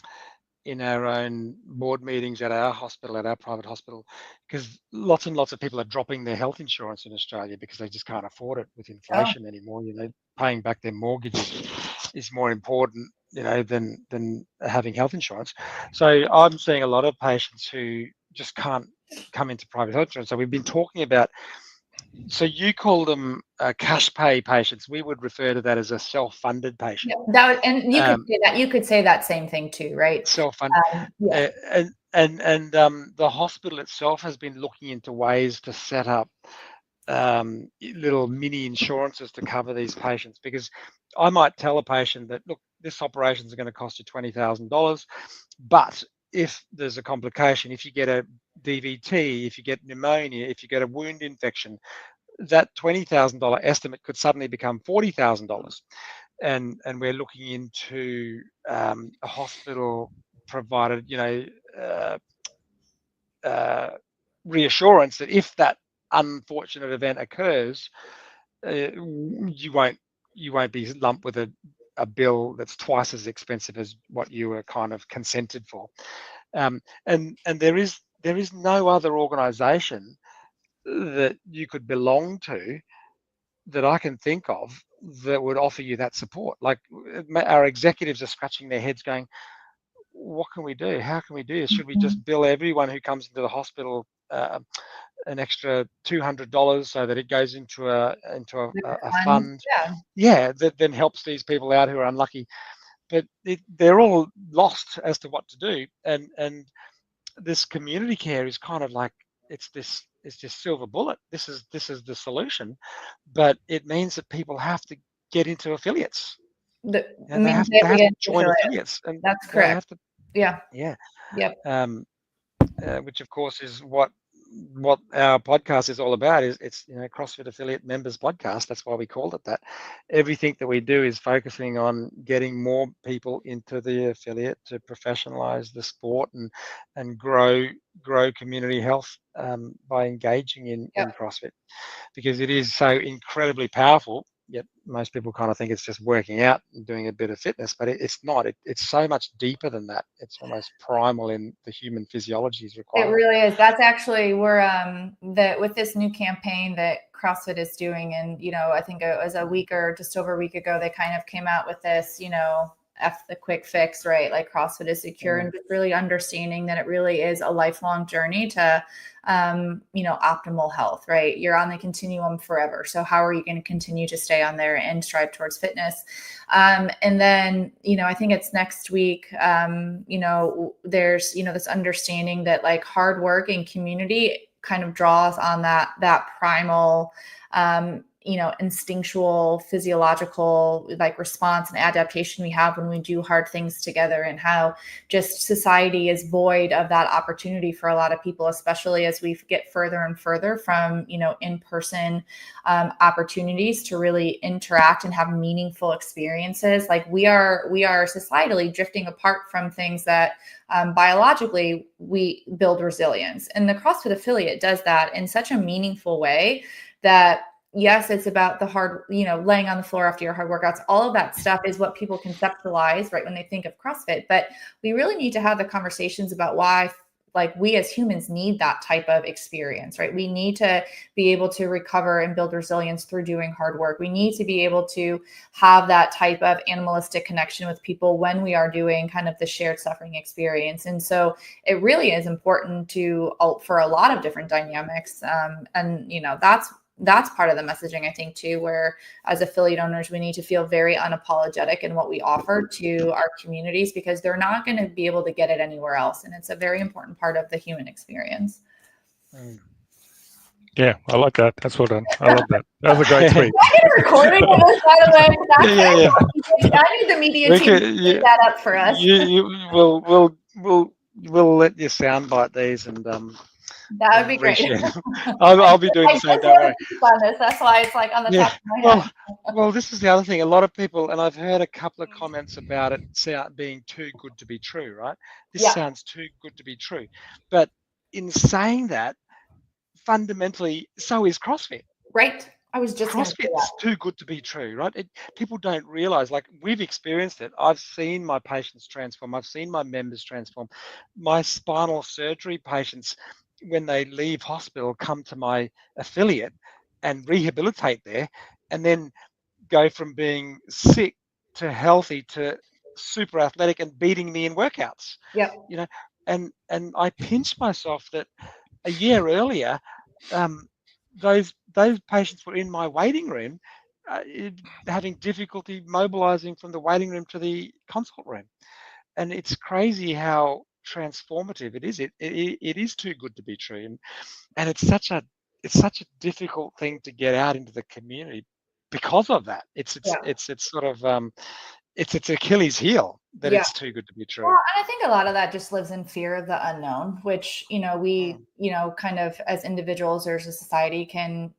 board meetings at our hospital, at our private hospital, because lots and lots of people are dropping their health insurance in Australia because they just can't afford it with inflation anymore. Paying back their mortgages is more important, than having health insurance. So I'm seeing a lot of patients who just can't come into private health insurance. So we've been talking about. So you call them cash pay patients. We would refer to that as a self-funded patient. Yeah, and you could say that. You could say that same thing too, right? Self-funded. And the hospital itself has been looking into ways to set up little mini insurances to cover these patients, because I might tell a patient that, look, this operation is going to cost you $20,000, but if there's a complication, if you get a DVT, if you get pneumonia, if you get a wound infection, that $20,000 estimate could suddenly become $40,000. And we're looking into a hospital provided, reassurance that if that unfortunate event occurs, you won't be lumped with a bill that's twice as expensive as what you were kind of consented for. And there is no other organisation that you could belong to that I can think of that would offer you that support. Like our executives are scratching their heads going, what can we do? How can we do this? Should we just bill everyone who comes into the hospital an extra $200 so that it goes into a fund? That then helps these people out who are unlucky. But they're all lost as to what to do. And this community care is kind of like it's this silver bullet. This is the solution, but it means that people have to get into affiliates. They have to join affiliates, and that's correct. Which of course is what our podcast is all about. It's CrossFit Affiliate Members Podcast. That's why we called it that. Everything that we do is focusing on getting more people into the affiliate to professionalize the sport and grow community health by engaging in CrossFit, because it is so incredibly powerful. Yet most people kind of think it's just working out and doing a bit of fitness, but it's not. It's so much deeper than that. It's almost primal in the human physiology's requirement. It really is. That's actually with this new campaign that CrossFit is doing, and I think it was just over a week ago, they kind of came out with this, the quick fix, right? Like CrossFit is secure, and just really understanding that it really is a lifelong journey to, optimal health, right? You're on the continuum forever. So how are you going to continue to stay on there and strive towards fitness? And then, I think it's next week, there's, this understanding that like hard work and community kind of draws on that primal, instinctual, physiological like response and adaptation we have when we do hard things together, and how just society is void of that opportunity for a lot of people, especially as we get further and further from, in-person opportunities to really interact and have meaningful experiences. Like we are societally drifting apart from things that biologically we build resilience. And the CrossFit affiliate does that in such a meaningful way that, yes, it's about the hard, laying on the floor after your hard workouts. All of that stuff is what people conceptualize, right, when they think of CrossFit. But we really need to have the conversations about why, like, we as humans need that type of experience, right? We need to be able to recover and build resilience through doing hard work. We need to be able to have that type of animalistic connection with people when we are doing kind of the shared suffering experience. And so it really is important for a lot of different dynamics. That's part of the messaging, I think, too, where as affiliate owners, we need to feel very unapologetic in what we offer to our communities, because they're not going to be able to get it anywhere else. And it's a very important part of the human experience. Yeah, I like that. That's well done. I love that. That was a great tweet. I get a recording of this, by the way. I need the media team to pick that up for us. We'll let you soundbite these, and that would be great. I'll be doing the same. Don't worry. That's why it's like on the top of my head. Well, this is the other thing. A lot of people, and I've heard a couple of comments about it being too good to be true, right? This sounds too good to be true. But in saying that, fundamentally, so is CrossFit. Right. I was just CrossFit's too good to be true, right? People don't realize, like, we've experienced it. I've seen my patients transform. I've seen my members transform. My spinal surgery patients, when they leave hospital, come to my affiliate and rehabilitate there, and then go from being sick to healthy to super athletic and beating me in workouts. Yeah. And I pinch myself that a year earlier, those patients were in my waiting room, having difficulty mobilizing from the waiting room to the consult room. And it's crazy how transformative it is. It is too good to be true, and it's such a difficult thing to get out into the community because of that. It's sort of it's Achilles heel that it's too good to be true. Well, and I think a lot of that just lives in fear of the unknown, which, we, kind of as individuals or as a society can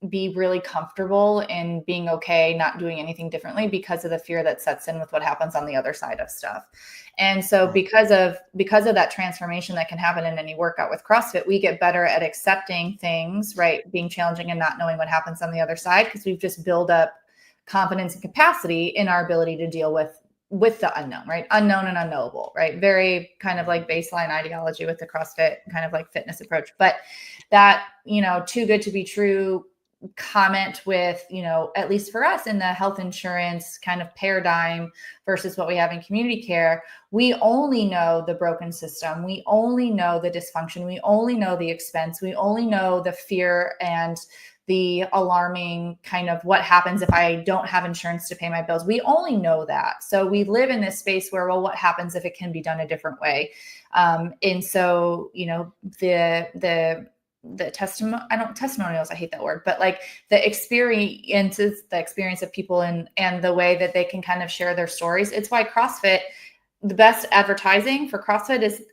be really comfortable in being okay, not doing anything differently because of the fear that sets in with what happens on the other side of stuff. And so because of that transformation that can happen in any workout with CrossFit, we get better at accepting things, right? Being challenging and not knowing what happens on the other side, because we've just built up confidence and capacity in our ability to deal with the unknown, right? Unknown and unknowable, right? Very kind of like baseline ideology with the CrossFit kind of like fitness approach. But that, too good to be true comment with, at least for us in the health insurance kind of paradigm versus what we have in community care, we only know the broken system. We only know the dysfunction. We only know the expense. We only know the fear and the alarming kind of what happens if I don't have insurance to pay my bills. We only know that. So we live in this space where, well, what happens if it can be done a different way? And so, the testimonials, I hate that word, but like the experience of people and the way that they can kind of share their stories. It's why CrossFit, the best advertising for CrossFit is,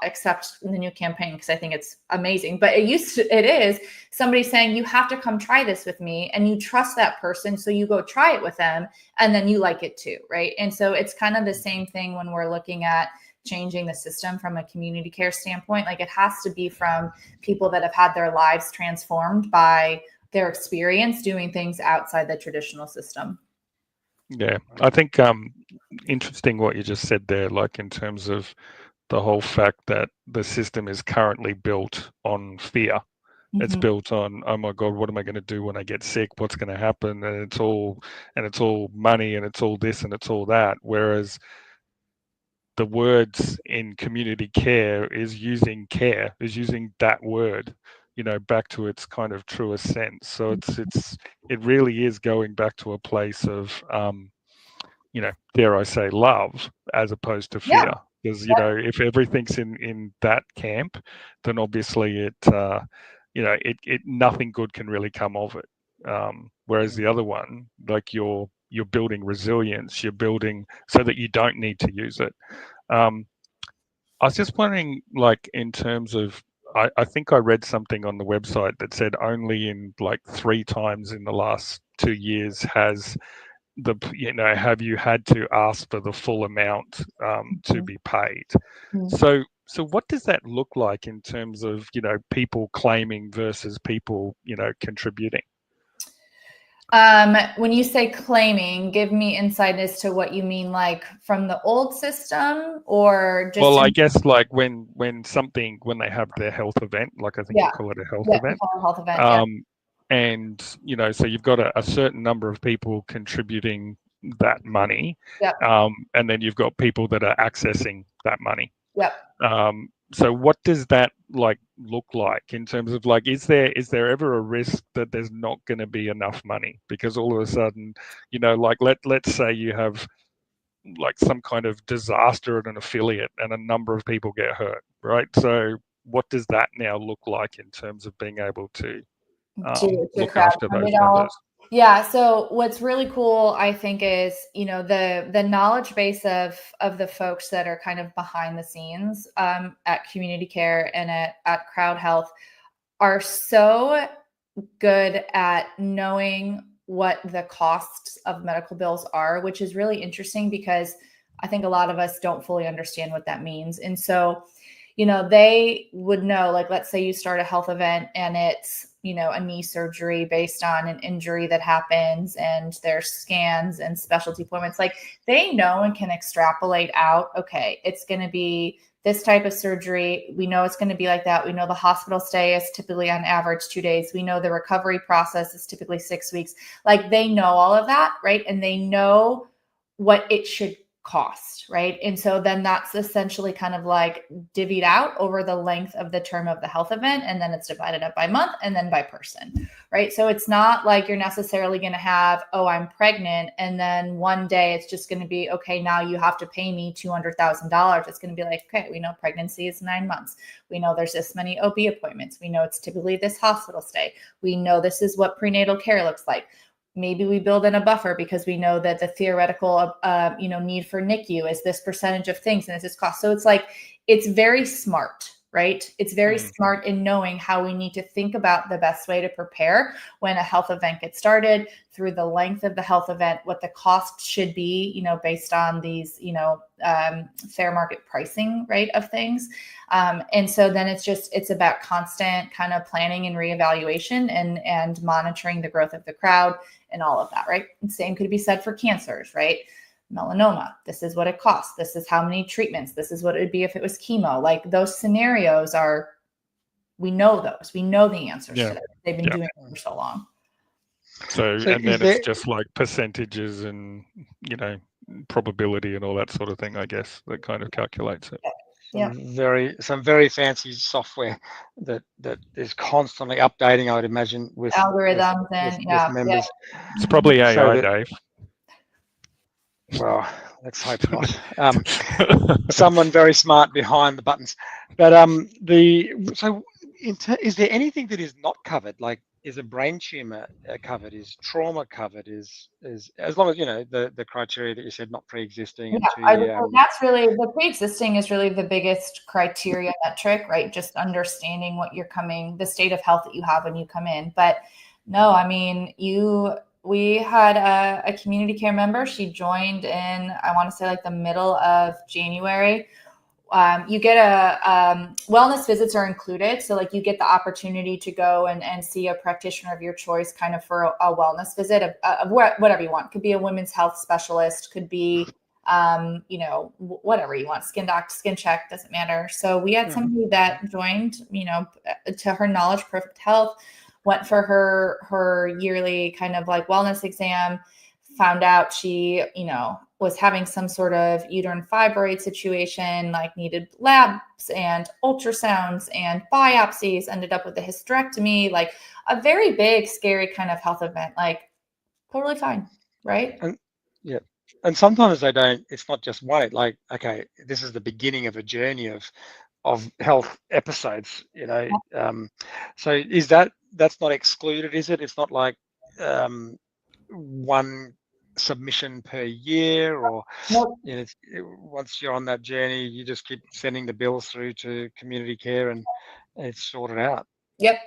except the new campaign, because I think it's amazing, but it is somebody saying, you have to come try this with me, and you trust that person. So you go try it with them, and then you like it too. Right. And so it's kind of the same thing when we're looking at changing the system from a community care standpoint. Like, it has to be from people that have had their lives transformed by their experience doing things outside the traditional system. Yeah, I think interesting what you just said there, like in terms of the whole fact that the system is currently built on fear It's built on, oh my God, what am I going to do when I get sick? What's going to happen? And it's all money, and it's all this and it's all that. Whereas the words in community care is using that word, back to its kind of truest sense. So it really is going back to a place of, dare I say, love as opposed to fear. Because, if everything's in that camp, then obviously it nothing good can really come of it. Whereas the other one, like you're building resilience, you're building so that you don't need to use it. I was just wondering, like, in terms of, I think I read something on the website that said only in like 3 times in the last 2 years have you had to ask for the full amount to be paid. So what does that look like in terms of, people claiming versus people, contributing? When you say claiming, give me insight as to what you mean, like from the old system or just. Well, I guess like when they have their health event, like I think you call it a health event. Health event. And, so you've got a certain number of people contributing that money. And then you've got people that are accessing that money. So what does that look like in terms of is there ever a risk that there's not going to be enough money? Because all of a sudden, let's say you have some kind of disaster at an affiliate and a number of people get hurt, right? So what does that now look like in terms of being able to look after those members? Yeah. So what's really cool, I think, is, the knowledge base of the folks that are kind of behind the scenes at community care and at Crowd Health are so good at knowing what the costs of medical bills are, which is really interesting because I think a lot of us don't fully understand what that means. And so, they would know, let's say you start a health event and it's, a knee surgery based on an injury that happens and there's scans and specialty appointments. They know and can extrapolate out, okay, it's going to be this type of surgery. We know it's going to be like that. We know the hospital stay is typically on average 2 days. We know the recovery process is typically 6 weeks. They know all of that, right? And they know what it should cost, right? And so then that's essentially kind of divvied out over the length of the term of the health event. And then it's divided up by month and then by person, right? So it's not like you're necessarily going to have, oh, I'm pregnant. And then one day it's just going to be, okay, now you have to pay me $200,000. It's going to be okay, we know pregnancy is 9 months. We know there's this many OB appointments. We know it's typically this hospital stay. We know this is what prenatal care looks like. Maybe we build in a buffer because we know that the theoretical, need for NICU is this percentage of things and it's this cost. So it's very smart, right? It's very smart in knowing how we need to think about the best way to prepare when a health event gets started, through the length of the health event, what the cost should be, based on these, fair market pricing, right, of things. And so then it's about constant kind of planning and reevaluation and monitoring the growth of the crowd and all of that, right? And same could be said for cancers, right? Melanoma, this is what it costs. This is how many treatments. This is what it would be if it was chemo. Those scenarios we know those. We know the answers to them. They've been doing it for so long. So and then it's just percentages and, probability and all that sort of thing, I guess, that kind of calculates it. Some very fancy software that is constantly updating, I would imagine, with algorithms with members. It's probably AI, Dave. Well, let's hope not. Someone very smart behind the buttons. But is there anything that is not covered? Is a brain tumor covered? Is trauma covered? Is as long as the criteria that you said, not pre-existing? That's really the pre-existing is really the biggest criteria metric, right? Just understanding the state of health that you have when you come in. But no, I mean, we had a community care member. She joined in, I want to say the middle of January. You get wellness visits are included. So you get the opportunity to go and see a practitioner of your choice kind of for a wellness visit of whatever you want. Could be a women's health specialist, could be whatever you want, skin doc, skin check, doesn't matter. So we had somebody that joined, to her knowledge, Perfect Health, went for her yearly kind of like wellness exam, found out she, was having some sort of uterine fibroid situation, like needed labs and ultrasounds and biopsies, ended up with a hysterectomy, like a very big, scary kind of health event, like totally fine. Right. And sometimes they don't, it's not just one, like, okay, this is the beginning of a journey of health episodes, so is that's not excluded, is it? It's not like one submission per year, or Nope. once you're on that journey, you just keep sending the bills through to community care and it's sorted out. Yep.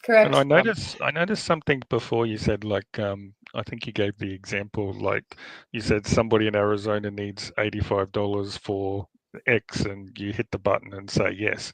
Correct. And I noticed something before. You said, like, I think you gave the example, like you said somebody in Arizona needs $85 for X, and you hit the button and say yes.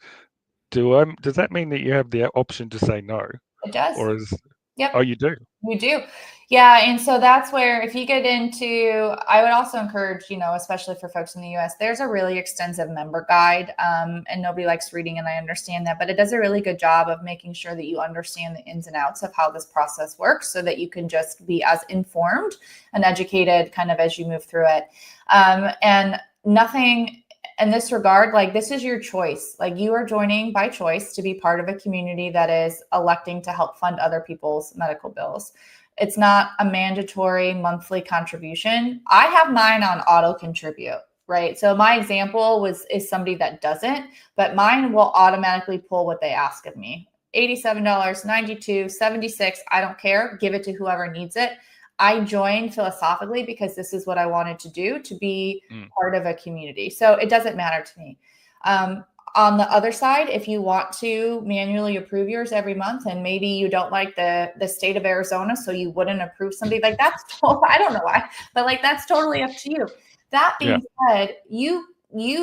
Does that mean that you have the option to say no? It does. Or is Yep. Oh, you do? We do. Yeah. And so that's where, if you get into, I would also encourage, especially for folks in the US, there's a really extensive member guide, and nobody likes reading, and I understand that, but it does a really good job of making sure that you understand the ins and outs of how this process works, so that you can just be as informed and educated kind of as you move through it. And nothing in this regard, like, this is your choice. Like, you are joining by choice to be part of a community that is electing to help fund other people's medical bills. It's not a mandatory monthly contribution. I have mine on auto contribute, right? So my example is somebody that doesn't, but mine will automatically pull what they ask of me. $87, $92, $76, I don't care. Give it to whoever needs it. I joined philosophically because this is what I wanted to do, to be part of a community. So it doesn't matter to me. On the other side, if you want to manually approve yours every month, and maybe you don't like the state of Arizona, so you wouldn't approve somebody, like, that's I don't know why, but like, that's totally up to you. That being said, you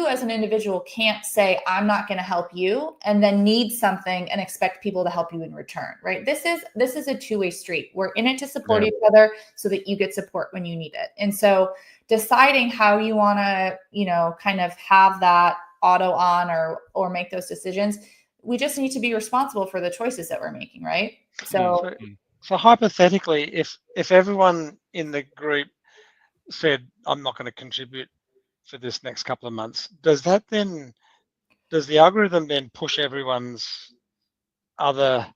as an individual can't say, I'm not going to help you, and then need something and expect people to help you in return, right? This is a two-way street. We're in it to support each other so that you get support when you need it. And so deciding how you want to, kind of have that auto on or make those decisions, we just need to be responsible for the choices that we're making, right? So hypothetically, if everyone in the group said, I'm not going to contribute for this next couple of months, does the algorithm then push everyone's other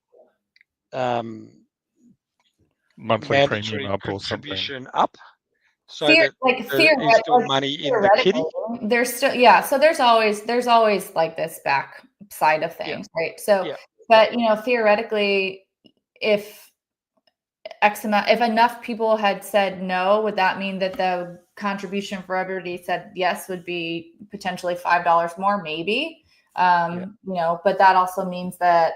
monthly premium up or something up, so that there's still money in the kitty? There's still, so there's always like this back side of things, right? So but theoretically, if if enough people had said no, would that mean that the contribution for everybody said yes would be potentially $5 more? Maybe. But that also means that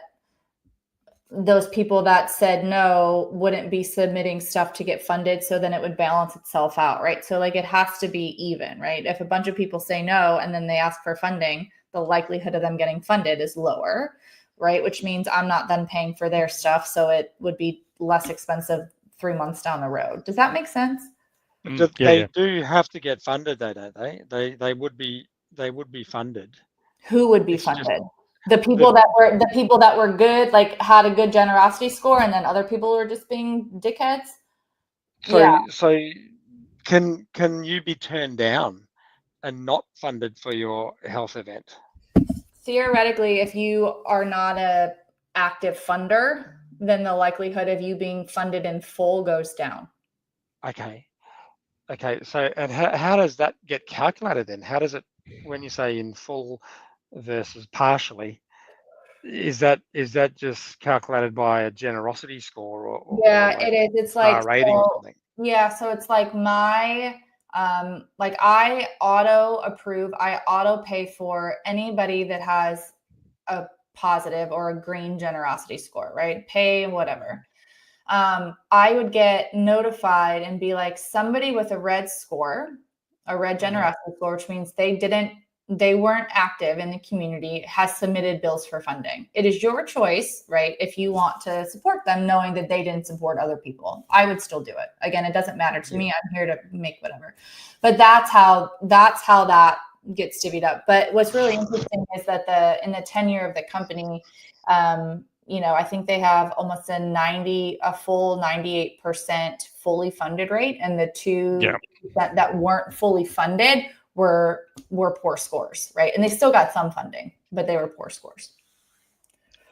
those people that said no wouldn't be submitting stuff to get funded. So then it would balance itself out, right? So like, it has to be even, right? If a bunch of people say no and then they ask for funding, the likelihood of them getting funded is lower, right? Which means I'm not then paying for their stuff. So it would be less expensive 3 months down the road. Does that make sense? They do have to get funded though, don't they? They would be funded. Who would be funded? The people that were good, like had a good generosity score, and then other people were just being dickheads. So can you be turned down and not funded for your health event? Theoretically, if you are not a active funder, then the likelihood of you being funded in full goes down. Okay. So, and how does that get calculated then? How does it, when you say in full versus partially, is that just calculated by a generosity score or it is. It's like rating or something? Yeah, so it's like my like I auto approve, I auto pay for anybody that has a positive or a green generosity score, right? Pay whatever. I would get notified and be like, somebody with a red score, a red generosity score, which means they didn't they weren't active in the community, has submitted bills for funding. It is your choice, right? If you want to support them, knowing that they didn't support other people, I would still do it. Again, it doesn't matter to me. I'm here to make whatever. But that's how that gets divvied up. But what's really interesting is that in the tenure of the company, I think they have almost a full 98% fully funded rate, and the 2% that weren't fully funded were poor scores, right? And they still got some funding, but they were poor scores.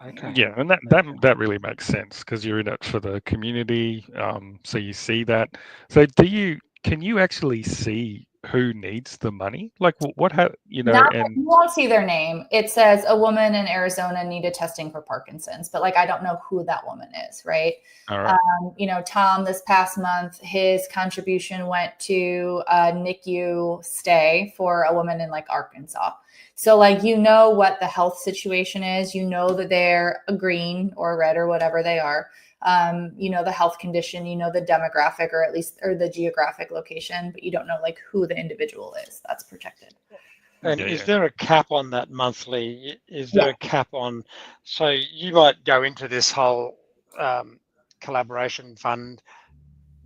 Okay. Yeah, and that really makes sense because you're in it for the community. So you see that. So can you actually see who needs the money? Like you won't see their name. It says a woman in Arizona needed testing for Parkinson's, but I don't know who that woman is, right? All right. Tom, this past month, his contribution went to a NICU stay for a woman in Arkansas. So what the health situation is, that they're a green or red or whatever they are. The health condition, the demographic or the geographic location, but you don't know who the individual is. That's protected. And is there a cap on that monthly? Is there a cap on, so you might go into this whole collaboration fund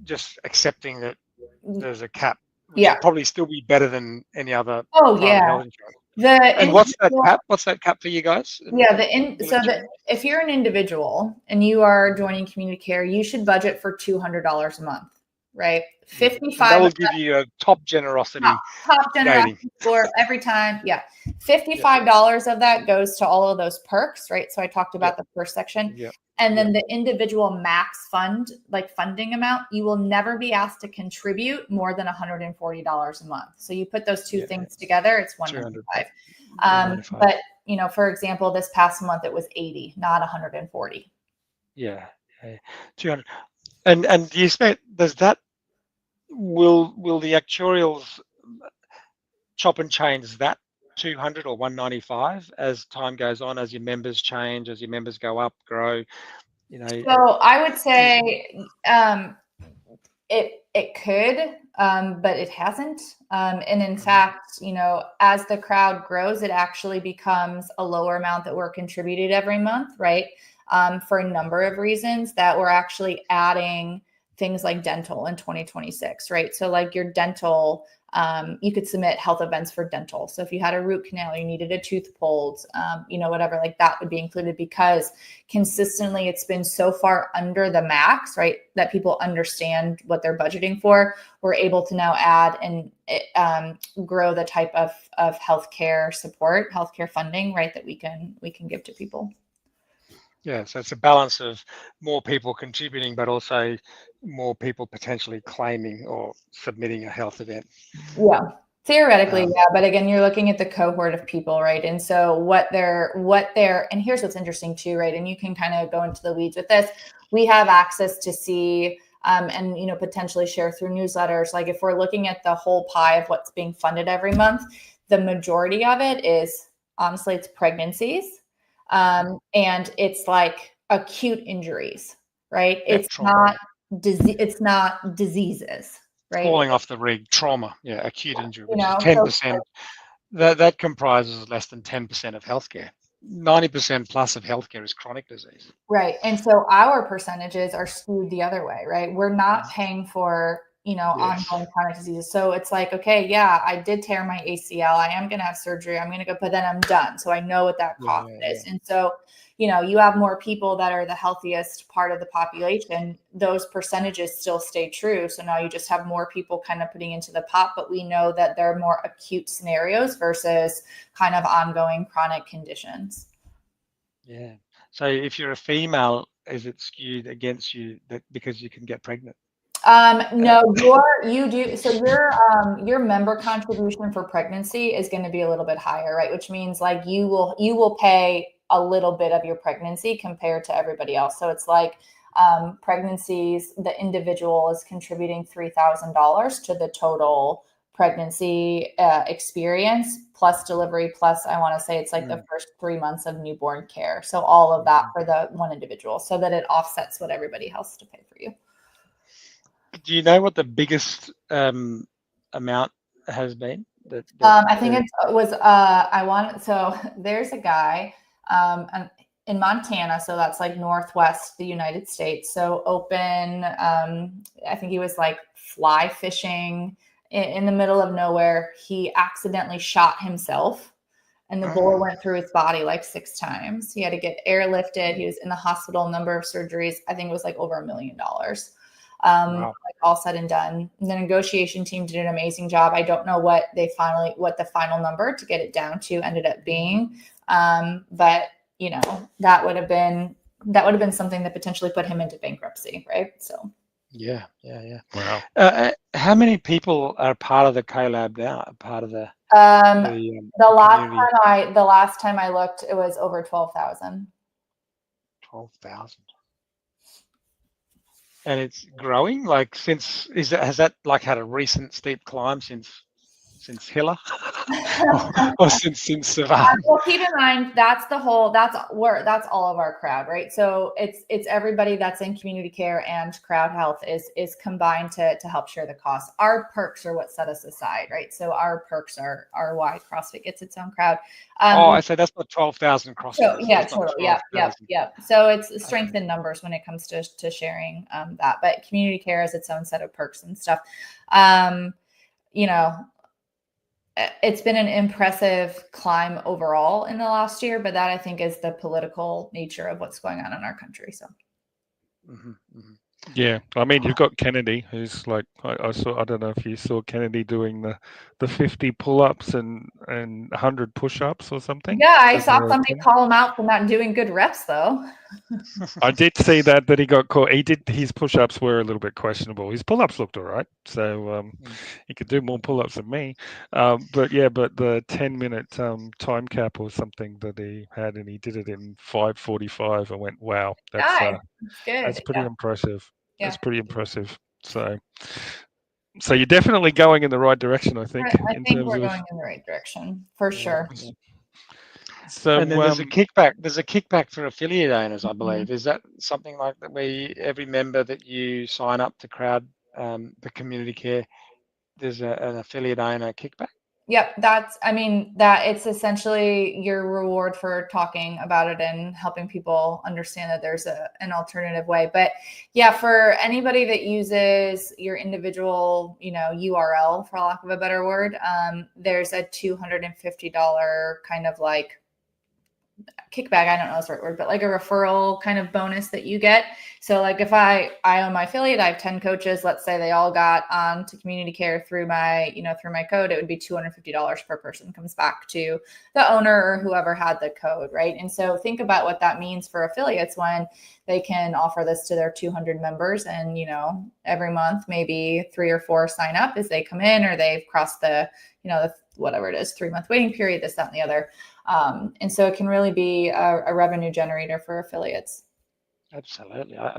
just accepting that there's a cap, which would probably still be better than any other health insurance. And what's that cap? What's that cap for you guys? If you're an individual and you are joining community care, you should budget for $200 a month, right? 55. That will give you a top generosity. Top generosity score every time. Yeah. $55 of that goes to all of those perks, right? So I talked about the first section. Yeah. And then the individual max funding amount, you will never be asked to contribute more than $140 a month. So you put those two things together, it's $195. But for example, this past month it was $80, not $140. Yeah. 200. And do you expect will the actuarials chop and change that 200 or 195 as time goes on, as your members change, as your members go up, grow, So I would say it could, but it hasn't. And in fact, as the crowd grows, it actually becomes a lower amount that we're contributed every month, right? For a number of reasons that we're actually adding things like dental in 2026, right? So your dental, you could submit health events for dental. So if you had a root canal, you needed a tooth pulled, whatever, that would be included, because consistently it's been so far under the max, right? That people understand what they're budgeting for. We're able to now add and grow the type of healthcare support, healthcare funding, right? That we can give to people. Yeah, so it's a balance of more people contributing, but also more people potentially claiming or submitting a health event. Yeah, theoretically, but again, you're looking at the cohort of people, right? And so what they're, and here's what's interesting too, right? And you can kind of go into the weeds with this. We have access to see and potentially share through newsletters. If we're looking at the whole pie of what's being funded every month, the majority of it is honestly it's pregnancies. And it's acute injuries, right? It's not diseases, right? Falling off the rig, trauma, acute injury, which is 10%. That comprises less than 10% of healthcare. 90% plus of healthcare is chronic disease. Right. And so our percentages are skewed the other way, right? We're not paying for ongoing chronic diseases. So it's okay, I did tear my ACL. I am going to have surgery. I'm going to go, but then I'm done. So I know what that cost is. And so, you have more people that are the healthiest part of the population. Those percentages still stay true. So now you just have more people kind of putting into the pot, but we know that they're more acute scenarios versus kind of ongoing chronic conditions. Yeah. So if you're a female, is it skewed against you because you can get pregnant? No, you do. So your member contribution for pregnancy is going to be a little bit higher, right? Which means you will pay a little bit of your pregnancy compared to everybody else. So it's pregnancies, the individual is contributing $3,000 to the total pregnancy experience plus delivery plus I want to say it's the first 3 months of newborn care. So all of that for the one individual, so that it offsets what everybody else has to pay for you. Do you know what the biggest amount has been I think it was so there's a guy in Montana, so that's like northwest the United States. So open, I think he was like fly fishing in the middle of nowhere. He accidentally shot himself, and the bullet went through his body like 6 times. He had to get airlifted. He was in the hospital, number of surgeries. I think it was like over $1 million. Wow. Like all said and done. And the negotiation team did an amazing job. I don't know what the final number to get it down to ended up being. But you know, that would have been something that potentially put him into bankruptcy, right? So yeah. Wow. How many people are part of the collab now? Part of the the last time I looked, it was over 12,000. 12,000. And it's growing. Like has that like had a recent steep climb since Hiller or since Savannah? Well, keep in mind that's all of our crowd, right? So it's everybody that's in community care and crowd health is combined to help share the cost. Our perks are what set us aside, right? So our perks are why CrossFit gets its own crowd. I say that's not 12,000 CrossFit. So yeah, totally. Yeah. So it's strength in numbers when it comes to sharing that. But community care has its own set of perks and stuff. You know, it's been an impressive climb overall in the last year, but that I think is the political nature of what's going on in our country. So. Yeah, I mean, you've got Kennedy, who's like, I saw. I don't know if you saw Kennedy doing the 50 pull-ups and 100 push-ups or something. Yeah, I saw somebody call him out for not doing good reps, though. I did see that he got caught. His push-ups were a little bit questionable. His pull-ups looked all right, so he could do more pull-ups than me. But the 10-minute time cap or something that he had, and he did it in 5:45. I went, wow, that's good. That's pretty impressive. Yeah. That's pretty impressive. So you're definitely going in the right direction, I think. I think we're going in the right direction for sure. So and then there's a kickback. There's a kickback for affiliate owners, I believe. Is that something like that where every member that you sign up to crowd the community care, there's an affiliate owner kickback? Yep, that it's essentially your reward for talking about it and helping people understand that there's an alternative way. But yeah, for anybody that uses your individual, URL, for lack of a better word, there's a $250 kind of like kickback. I don't know the right word, but like a referral kind of bonus that you get. So like if I own my affiliate, I have 10 coaches, let's say they all got on to community care through my code, it would be $250 per person comes back to the owner or whoever had the code. Right. And so think about what that means for affiliates when they can offer this to their 200 members and, every month, maybe 3 or 4 sign up as they come in, or they've crossed the whatever it is, 3-month waiting period, this, that, and the other. And so it can really be a revenue generator for affiliates. Absolutely. I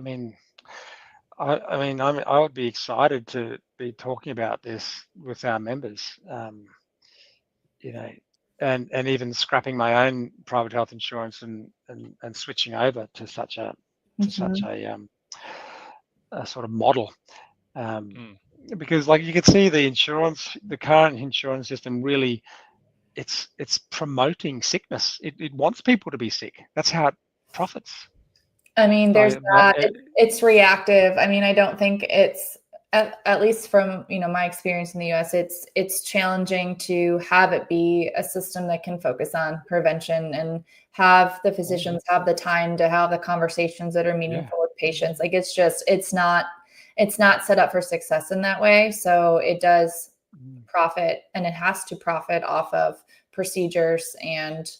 would be excited to be talking about this with our members, and even scrapping my own private health insurance and switching over to such a sort of model. Because like you can see the current insurance system really, it's promoting sickness. It wants people to be sick. That's how it profits. I mean, there's that. It's reactive. I mean, I don't think it's at least from my experience in the U.S. It's challenging to have it be a system that can focus on prevention and have the physicians have the time to have the conversations that are meaningful with patients. Like it's not set up for success in that way. So it does profit, and it has to profit off of procedures and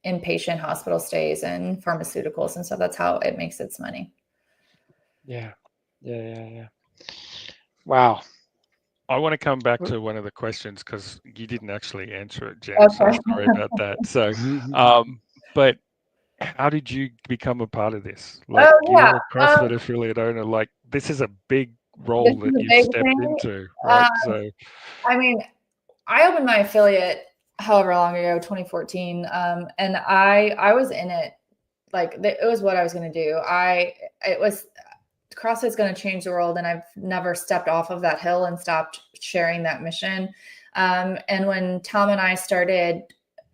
inpatient hospital stays and pharmaceuticals and stuff. That's how it makes its money. Yeah. Wow. I want to come back to one of the questions because you didn't actually answer it, Jen. Okay. So sorry about that. So, but how did you become a part of this? Like you're a CrossFit affiliate owner. Like this is a big role that you've stepped into, right? So, I mean, I opened my affiliate however long ago, 2014. And I was in it, like it was what I was going to do. CrossFit is going to change the world. And I've never stepped off of that hill and stopped sharing that mission. And when Tom and I started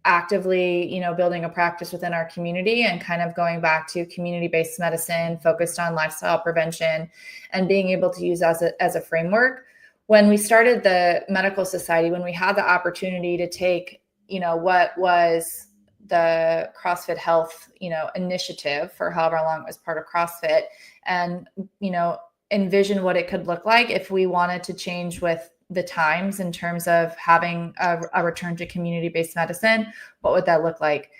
actively, building a practice within our community and kind of going back to community-based medicine focused on lifestyle prevention and being able to use as a framework, when we started the medical society, when we had the opportunity to take, what was the CrossFit Health, initiative for however long it was part of CrossFit, and, envision what it could look like if we wanted to change with the times in terms of having a return to community-based medicine, what would that look like?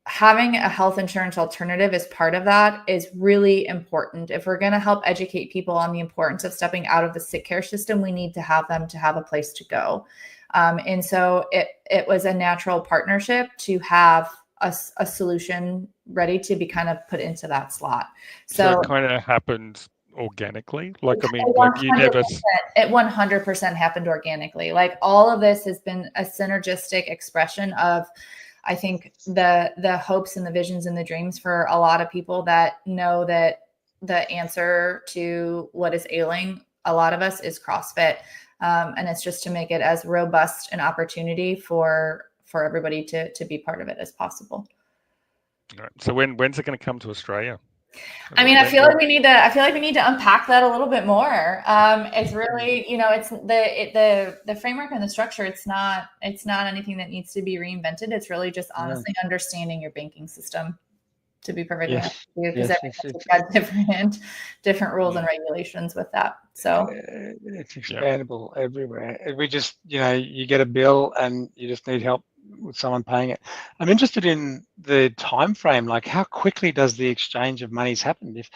Having a health insurance alternative as part of that is really important. If we're going to help educate people on the importance of stepping out of the sick care system, we need to have them to have a place to go. And so it was a natural partnership to have a solution ready to be kind of put into that slot. So it kind of happened organically. It 100% happened organically. Like, all of this has been a synergistic expression of, I think, the hopes and the visions and the dreams for a lot of people that know that the answer to what is ailing a lot of us is CrossFit. And it's just to make it as robust an opportunity for everybody to be part of it as possible. All right. So when's it going to come to Australia? I feel like we need to unpack that a little bit more. It's really, it's the framework and the structure. It's not anything that needs to be reinvented. It's really just honestly understanding your banking system, to be perfectly honest with you, because everything's got different rules and regulations with that. So it's expandable everywhere. We just, you get a bill and you just need help with someone paying it. I'm interested in the time frame. Like, how quickly does the exchange of monies happen? If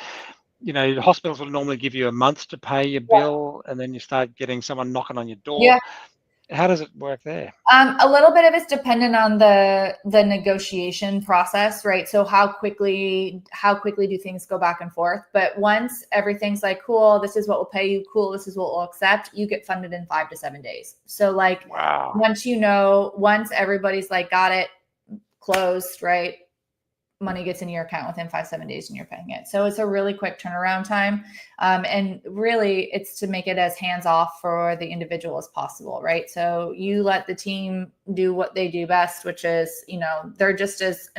hospitals will normally give you a month to pay your bill, and then you start getting someone knocking on your door. How does it work there? A little bit of it's dependent on the negotiation process, right? So how quickly do things go back and forth? But once everything's like, cool, this is what we'll pay you, cool, this is what we'll accept, you get funded in 5 to 7 days. So once everybody's like, got it, closed, right? Money gets in your account within 5-7 days and you're paying it. So it's a really quick turnaround time. And really it's to make it as hands-off for the individual as possible, right? So you let the team do what they do best, which is, they're just as,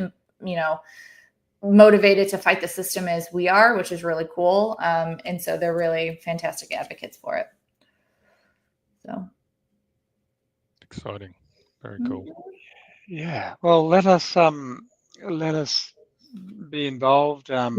motivated to fight the system as we are, which is really cool. And so they're really fantastic advocates for it. So. Exciting. Very cool. Yeah. Well, let us be involved. Well,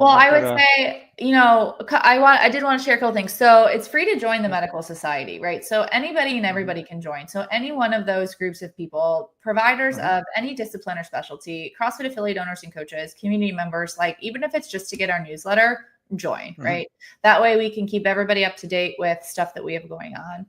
I would say, I did want to share a couple things. So it's free to join the medical society, right? So anybody and everybody can join. So any one of those groups of people, providers of any discipline or specialty, CrossFit affiliate owners and coaches, community members, like, even if it's just to get our newsletter, join, right? That way we can keep everybody up to date with stuff that we have going on.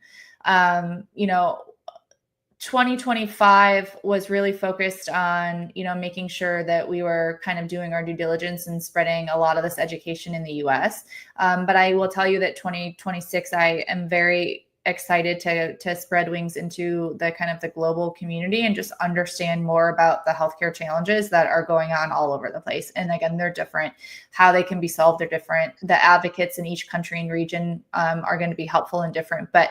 2025 was really focused on, making sure that we were kind of doing our due diligence and spreading a lot of this education in the US. But I will tell you that 2026, I am very excited to spread wings into the kind of the global community and just understand more about the healthcare challenges that are going on all over the place. And again, they're different. How they can be solved, they're different. The advocates in each country and region are going to be helpful and different. But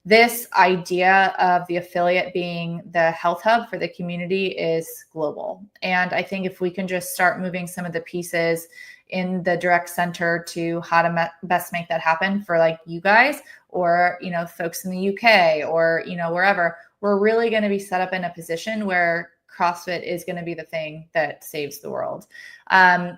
this idea of the affiliate being the health hub for the community is global. And I think if we can just start moving some of the pieces in the direct center to how to best make that happen for like you guys or, folks in the UK or, wherever, we're really going to be set up in a position where CrossFit is going to be the thing that saves the world.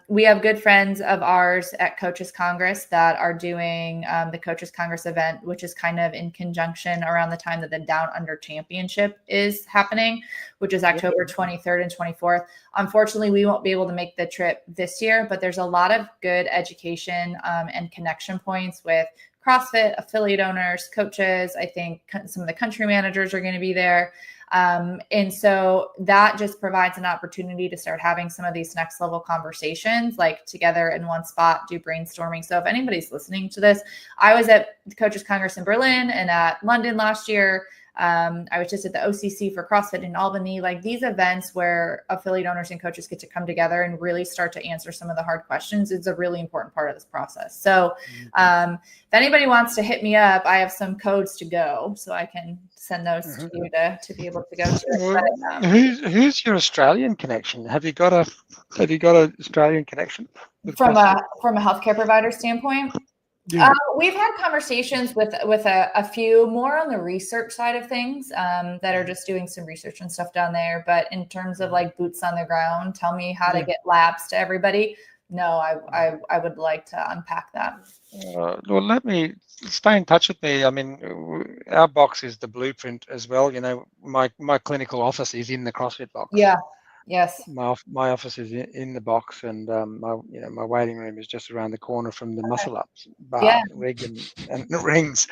We have good friends of ours at Coaches Congress that are doing the Coaches Congress event, which is kind of in conjunction around the time that the Down Under Championship is happening, which is October 23rd and 24th. Unfortunately, we won't be able to make the trip this year, but there's a lot of good education and connection points with CrossFit affiliate owners, coaches. I think some of the country managers are going to be there. And so that just provides an opportunity to start having some of these next level conversations, like together in one spot, do brainstorming. So if anybody's listening to this, I was at the Coaches Congress in Berlin and at London last year. I was just at the OCC for CrossFit in Albany. Like these events where affiliate owners and coaches get to come together and really start to answer some of the hard questions is a really important part of this process. So if anybody wants to hit me up, I have some codes to go, so I can send those to you to be able to go to it. But, who's your Australian connection? Have you got an Australian connection from a healthcare provider standpoint? Yeah. We've had conversations with a few more on the research side of things that are just doing some research and stuff down there. But in terms of like boots on the ground, tell me how to get labs to everybody. No, I would like to unpack that. Well, let me stay in touch with me. I mean, our box is the blueprint as well. You know, my clinical office is in the CrossFit box. Yeah. Yes. My office is in the box, and my waiting room is just around the corner from the muscle ups bar, rig, and the rings.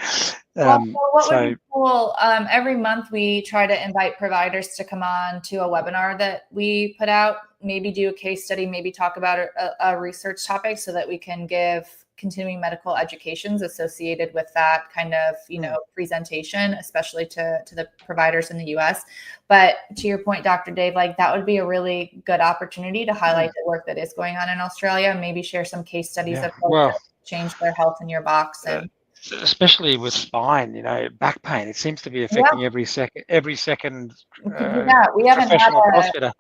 What would be cool? Every month we try to invite providers to come on to a webinar that we put out. Maybe do a case study. Maybe talk about a research topic so that we can give continuing medical educations associated with that kind of, presentation, especially to the providers in the US. But to your point, Dr. Dave, like that would be a really good opportunity to highlight the work that is going on in Australia, and maybe share some case studies of folks that changed their health in your box. And especially with spine, back pain, it seems to be affecting every second we haven't professional CrossFitter.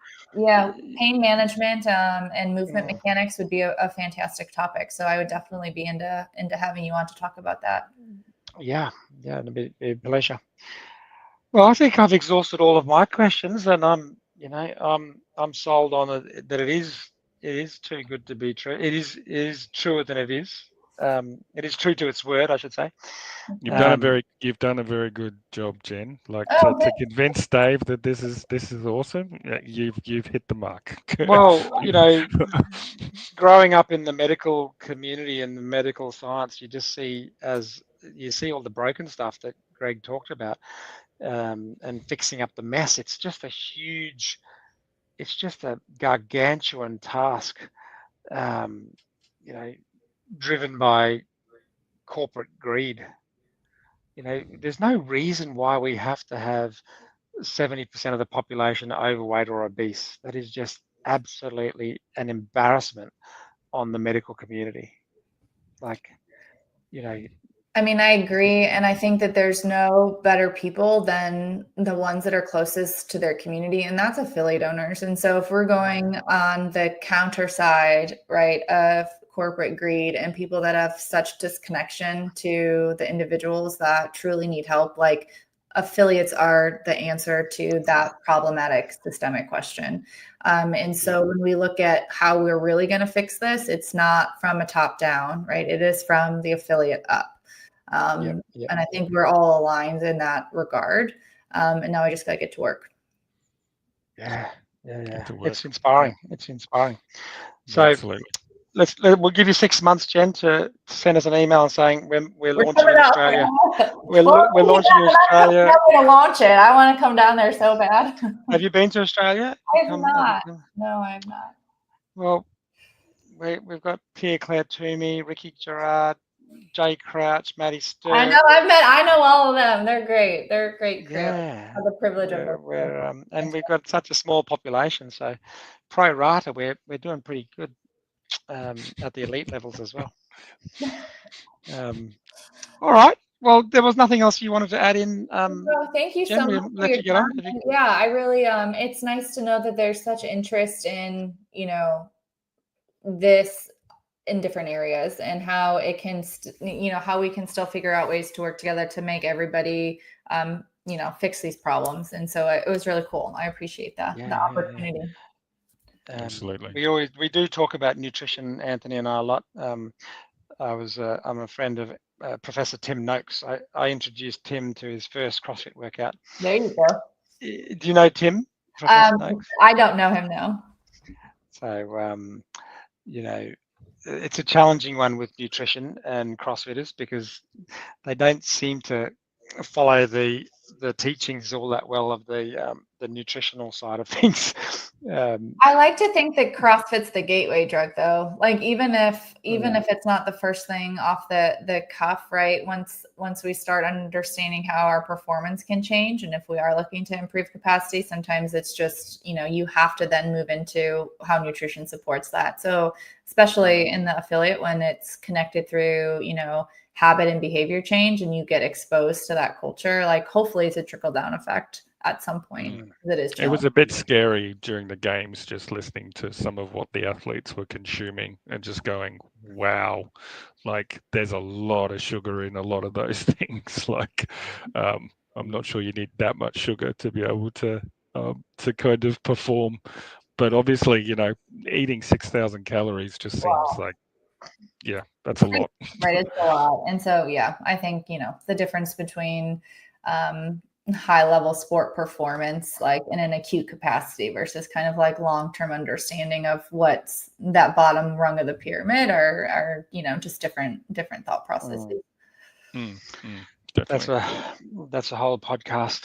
Pain management and movement mechanics would be a fantastic topic. So I would definitely be into having you on to talk about that. Yeah, it'd be a pleasure. Well, I think I've exhausted all of my questions, and I'm sold on it that it is too good to be true. It is truer than it is. It is true to its word, I should say. You've done a very good job, Jen. Like to convince Dave that this is awesome. You've hit the mark. Well, growing up in the medical community and the medical science, you just see all the broken stuff that Greg talked about, and fixing up the mess. It's just a gargantuan task. Driven by corporate greed. There's no reason why we have to have 70% of the population overweight or obese. That is just absolutely an embarrassment on the medical community. I agree. And I think that there's no better people than the ones that are closest to their community, and that's affiliate owners. And so if we're going on the counter side, right, of corporate greed and people that have such disconnection to the individuals that truly need help, like affiliates are the answer to that problematic systemic question. And so when we look at how we're really going to fix this, it's not from a top down, right? It is from the affiliate up. And I think we're all aligned in that regard. And now I just got to get to work. Yeah. It's inspiring. So absolutely. We'll give you 6 months, Jen, to send us an email saying we're launching in Australia. We're launching in Australia. I'm going to launch it. I want to come down there so bad. Have you been to Australia? I have not. No, I have not. Well, we've got Pierre-Claire Toomey, Ricky Gerard, Jay Crouch, Maddie Sturt. I know all of them. They're great. They're a great crew. Yeah. I have the privilege of working. And we've got such a small population, so pro rata, we're doing pretty good at the elite levels as well. All right. Well, there was nothing else you wanted to add in. Thank you Jen, so much. let you get on. Yeah, I really. It's nice to know that there's such interest in this in different areas, and how it can, how we can still figure out ways to work together to make everybody, fix these problems. And so it was really cool. I appreciate that the opportunity. Absolutely. We do talk about nutrition, Anthony and I, a lot. I'm a friend of Professor Tim Noakes. I introduced Tim to his first CrossFit workout. There you go. Do you know Tim? Professor Noakes? I don't know him, no. So, it's a challenging one with nutrition and CrossFitters, because they don't seem to follow the teachings all that well of the nutritional side of things. I like to think that CrossFit's the gateway drug, though. Like even if it's not the first thing off the cuff, right? Once we start understanding how our performance can change, and if we are looking to improve capacity, sometimes it's just, you have to then move into how nutrition supports that. So especially in the affiliate, when it's connected through, habit and behavior change, and you get exposed to that culture, like hopefully it's a trickle down effect at some point. That is it was a bit scary during the games, just listening to some of what the athletes were consuming and just going, wow, like there's a lot of sugar in a lot of those things. Like I'm not sure you need that much sugar to be able to kind of perform, but obviously, eating 6,000 calories just seems like, yeah, that's a lot. Right, it's a lot. And so, yeah, I think, the difference between high level sport performance, like in an acute capacity, versus kind of like long-term understanding of what's that bottom rung of the pyramid, are just different thought processes. That's a whole podcast.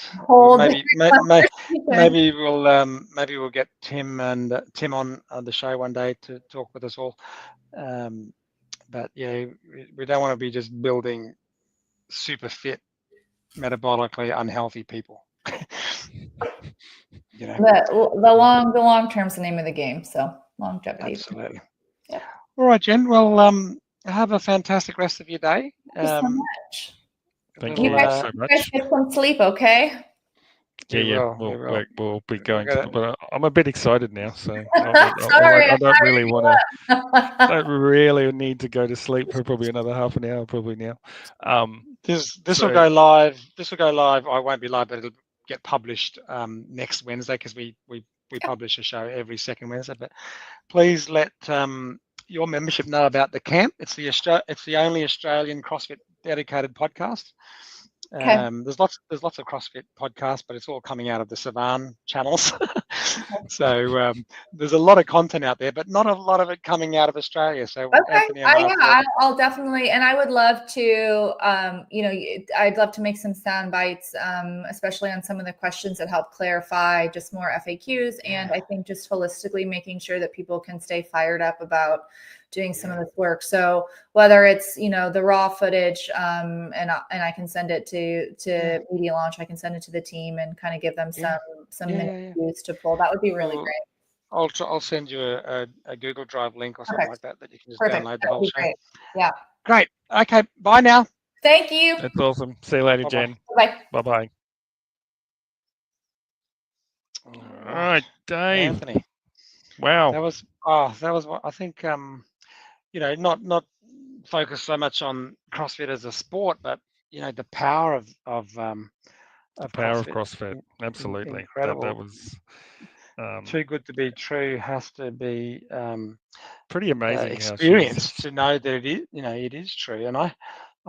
Maybe we'll get Tim on the show one day to talk with us all. But yeah, we don't want to be just building super fit, metabolically unhealthy people. The long term's the name of the game. So longevity. Absolutely. Yeah. All right, Jen. Well, have a fantastic rest of your day. Thank you so much. Thank you so much. You guys get some sleep, okay? Yeah. We'll be going to, but I'm a bit excited now, so I don't really want to. Don't really need to go to sleep for probably another half an hour, probably now. This will go live. I won't be live, but it'll get published next Wednesday, because we publish a show every second Wednesday. But please let your membership know about the camp. It's the only Australian CrossFit dedicated podcast. Okay. There's lots of CrossFit podcasts, but it's all coming out of the Savan channels. So there's a lot of content out there, but not a lot of it coming out of Australia. So Anthony and I'll definitely, and I would love to, I'd love to make some sound bites, especially on some of the questions that help clarify just more FAQs. And I think just holistically making sure that people can stay fired up about doing some of this work. So whether it's, the raw footage, and I can send it to Media Launch, I can send it to the team and kind of give them some minutes to pull. That would be really great. I'll send you a Google Drive link or something like that you can just download the whole show. Great. Yeah. Great. Okay. Bye now. Thank you. That's awesome. See you later, Jen. Bye. Bye. All right, Dave. Anthony. Wow. That was what I think. Not focus so much on CrossFit as a sport, but the power of CrossFit. Absolutely. Incredible. That was too good to be true. Has to be pretty amazing experience to know that it is. It is true. And I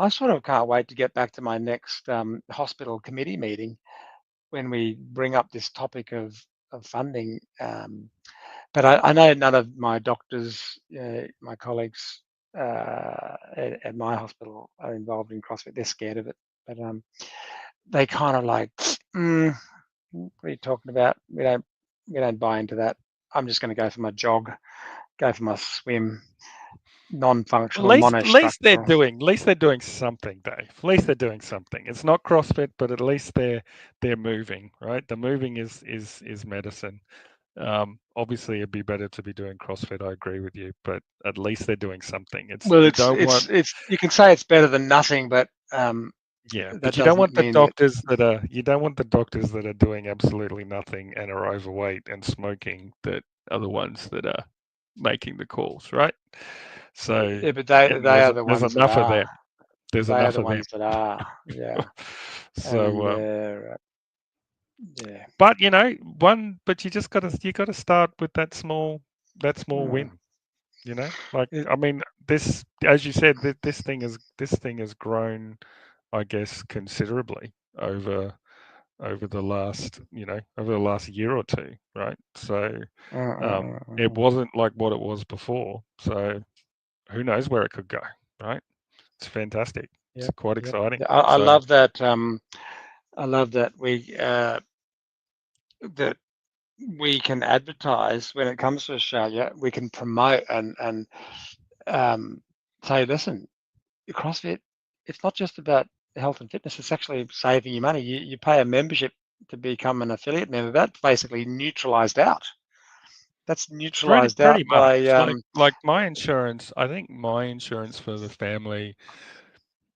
sort of can't wait to get back to my next hospital committee meeting when we bring up this topic of funding. But I know none of my doctors, my colleagues at my hospital are involved in CrossFit. They're scared of it, but they kind of like, what are you talking about? We don't buy into that. I'm just going to go for my jog, go for my swim, non-functional. At least they're doing something, Dave. At least they're doing something. It's not CrossFit, but at least they're moving, right? The moving is medicine. Obviously it'd be better to be doing CrossFit. I agree with you, but at least they're doing something. You can say it's better than nothing, but but you don't want the doctors that are doing absolutely nothing and are overweight and smoking that are the ones that are making the calls, right? So but they are the ones. There's enough of that. There's they enough are the of ones them. that are. Yeah. So yeah. But but you got to start with that small win. I mean, this, as you said, this thing has grown, I guess, considerably over the last year or two, right? So it wasn't like what it was before. So who knows where it could go, right? It's fantastic. It's quite exciting. I love that. I love that we can advertise when it comes to Australia. We can promote and say, listen, CrossFit, it's not just about health and fitness. It's actually saving you money. You pay a membership to become an affiliate member. That's basically neutralized out. That's neutralized out Pretty by much. Like my insurance, I think my insurance for the family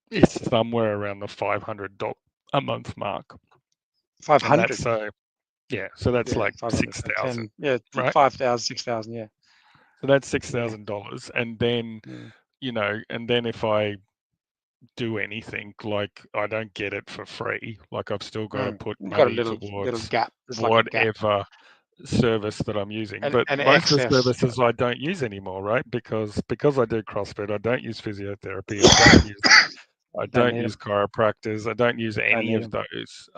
is somewhere around the $500 a month mark. 500. And that's yeah, so that's like 500, 6,000, 10, right? 5,000, 6,000, yeah. So that's $6,000, and then and then if I do anything, like I don't get it for free. Like I've still got to put You've got a money little towards gap. There's like a gap. whatever service that I'm using. And But most of the excess. services I don't use anymore, right? Because I do CrossFit, I don't use physiotherapy, I don't use chiropractors, I don't use any of those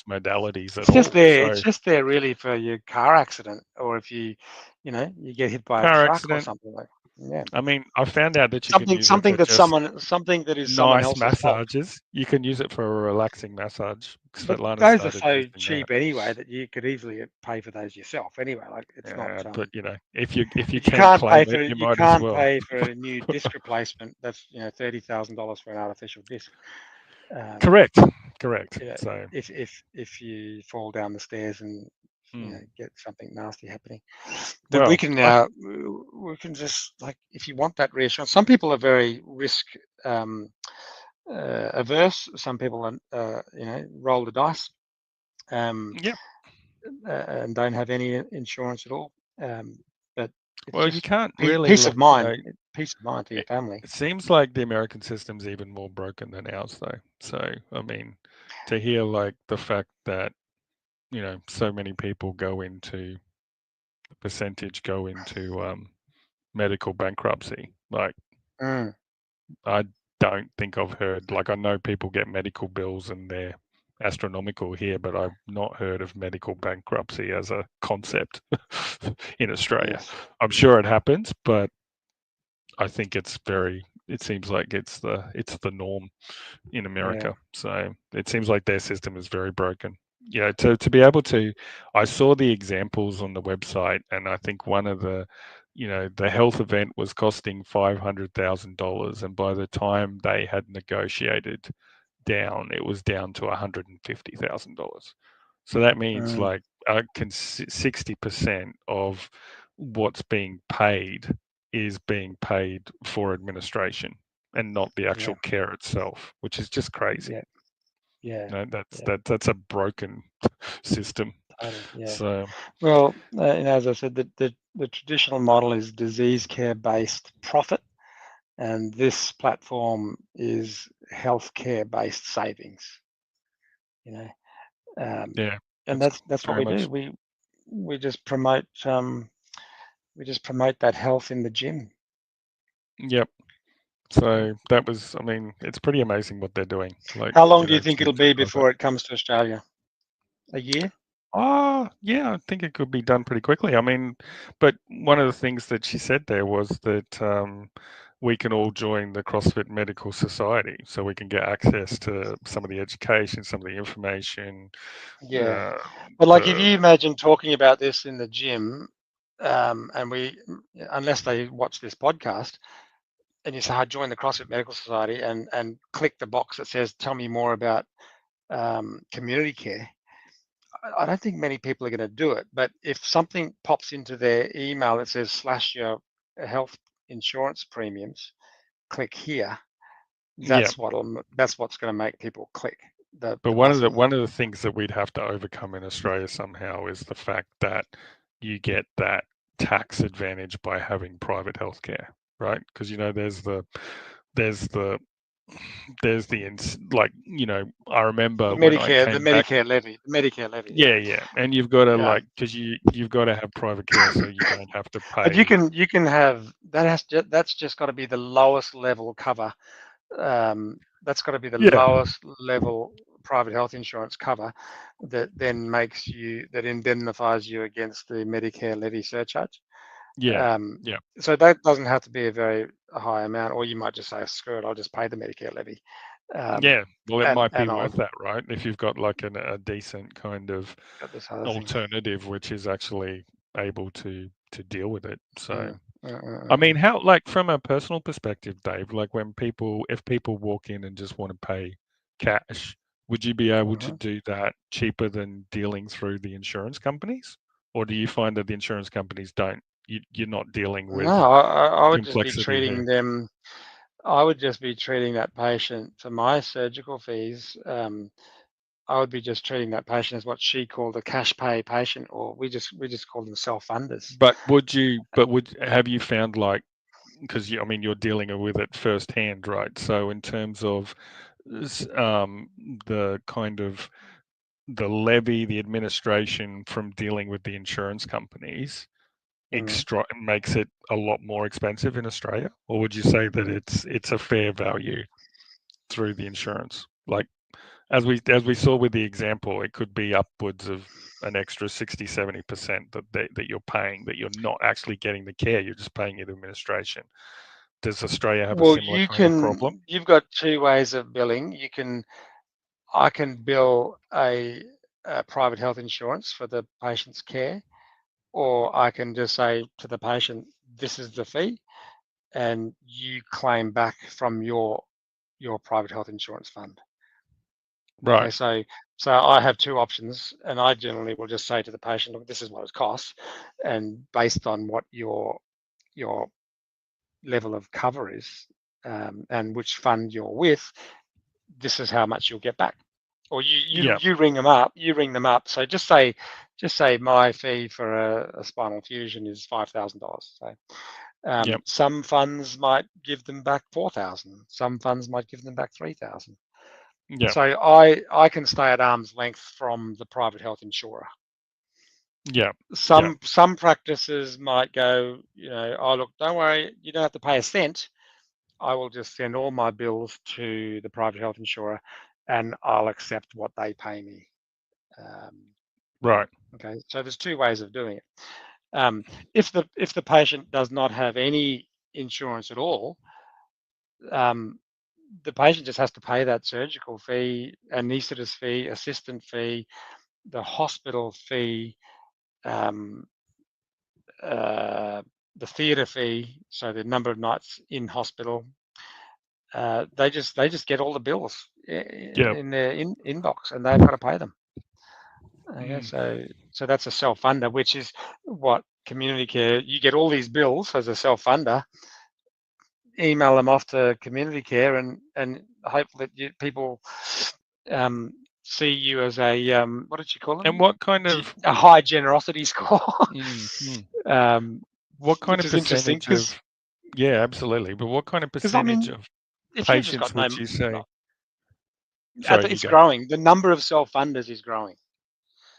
modalities at It's just all. there. So It's just there really for your car accident, or if you get hit by a car truck or accident. something like. Yeah. I mean, I found out that you can use Something it for that just something that is someone nice else's fault. massages. You can use it for a relaxing massage. But Svetlana those are started so using cheap that. anyway that you could easily pay for those yourself anyway. Like it's not. But if you If you can can't claim pay for it, you might as well. a new disc replacement, that's $30,000 for an artificial disc. Correct. So if you fall down the stairs and get something nasty happening, that well, we can just, like, if you want that reassurance. Some people are very risk averse. Some people roll the dice yep. and don't have any insurance at all. But it's Well, you just can't really peace of mind, peace of mind to your it, family. it seems like the American system's even more broken than ours, though. So I mean, to hear like the fact that so many people go into medical bankruptcy, like I don't think I've heard, like I know people get medical bills and they're astronomical here, but I've not heard of medical bankruptcy as a concept in Australia. Yes. I'm sure it happens, but I think it seems like it's the norm in America. So it seems like their system is very broken. Yeah, to be able to, I saw the examples on the website, and I think one of the the health event was costing $500,000, and by the time they had negotiated down, it was down to $150,000. So that means like 60% of what's being paid is being paid for administration and not the actual care itself, which is just crazy. That's a broken system. Totally, So well, as I said, the traditional model is disease care based profit, and this platform is healthcare based savings. And that's what we do. We just promote that health in the gym. Yep. So that was, I mean, it's pretty amazing what they're doing. Like, how long do you think it'll be before it comes to Australia? A year? Oh, yeah, I think it could be done pretty quickly. I mean, but one of the things that she said there was that we can all join the CrossFit Medical Society, so we can get access to some of the education, some of the information. Yeah, but like if you imagine talking about this in the gym, and unless they watch this podcast, and you say, I join the CrossFit Medical Society, and click the box that says, tell me more about community care, I don't think many people are going to do it. But if something pops into their email that says slash your health insurance premiums, click here, that's what's going to make people click. But one of the things that we'd have to overcome in Australia somehow is the fact that you get that tax advantage by having private healthcare, right? Because I remember when I came back, the Medicare levy. Yeah, and you've got to because you've got to have private care so you don't have to pay. But you can have that. That's just got to be the lowest level cover. That's got to be the lowest level private health insurance cover that then indemnifies you against the Medicare levy surcharge. So that doesn't have to be a very high amount, or you might just say, screw it, I'll just pay the Medicare levy. Yeah, well, it might be and worth I've that, right? If you've got like a decent kind of got this other thing. alternative which is actually able to deal with it. So, I Mm. mean, how, like, from a personal perspective, Dave, like if people walk in and just want to pay cash, would you be able to do that cheaper than dealing through the insurance companies? Or do you find that the insurance companies don't, you're not dealing with No, I would just be complexity treating there? them. I would just be treating that patient for my surgical fees. I would be just treating that patient as what she called a cash pay patient, or we just call them self funders. But have you found, like, because I mean, you're dealing with it firsthand, right? So in terms of the kind of the levy, the administration from dealing with the insurance companies, extra makes it a lot more expensive in Australia, or would you say that it's a fair value through the insurance? Like, as we saw with the example, it could be upwards of an extra 60-70% that you're paying, that you're not actually getting the care, you're just paying the administration. Does Australia have a Well, similar kind of problem? you've got two ways of billing. I can bill a private health insurance for the patient's care, or I can just say to the patient, this is the fee, and you claim back from your private health insurance fund. Right. Okay, so I have two options, and I generally will just say to the patient, look, this is what it costs, and based on what your level of cover is, and which fund you're with, this is how much you'll get back. Or Yeah. you ring them up. So just say my fee for a spinal fusion is $5,000. So Yep. some funds might give them back 4,000. Some funds might give them back 3,000. Yeah. So I can stay at arm's length from the private health insurer. Yeah. Some practices might go, oh look, don't worry, you don't have to pay a cent. I will just send all my bills to the private health insurer, and I'll accept what they pay me. Right. Okay, so there's two ways of doing it. If the patient does not have any insurance at all, the patient just has to pay that surgical fee, anaesthetist fee, assistant fee, the hospital fee, the theatre fee, so the number of nights in hospital. They just get all the bills in their inbox, and they've got to pay them. Okay, so that's a self-funder, which is what community care. You get all these bills as a self-funder, email them off to community care, and hope that people see you as a what did you call them? And what kind of a high generosity score? What kind which of is interesting percentage because of? Yeah, absolutely. But what kind of percentage of if you've just patients got would you say? Sorry, you it's go. growing. The number of self-funders is growing.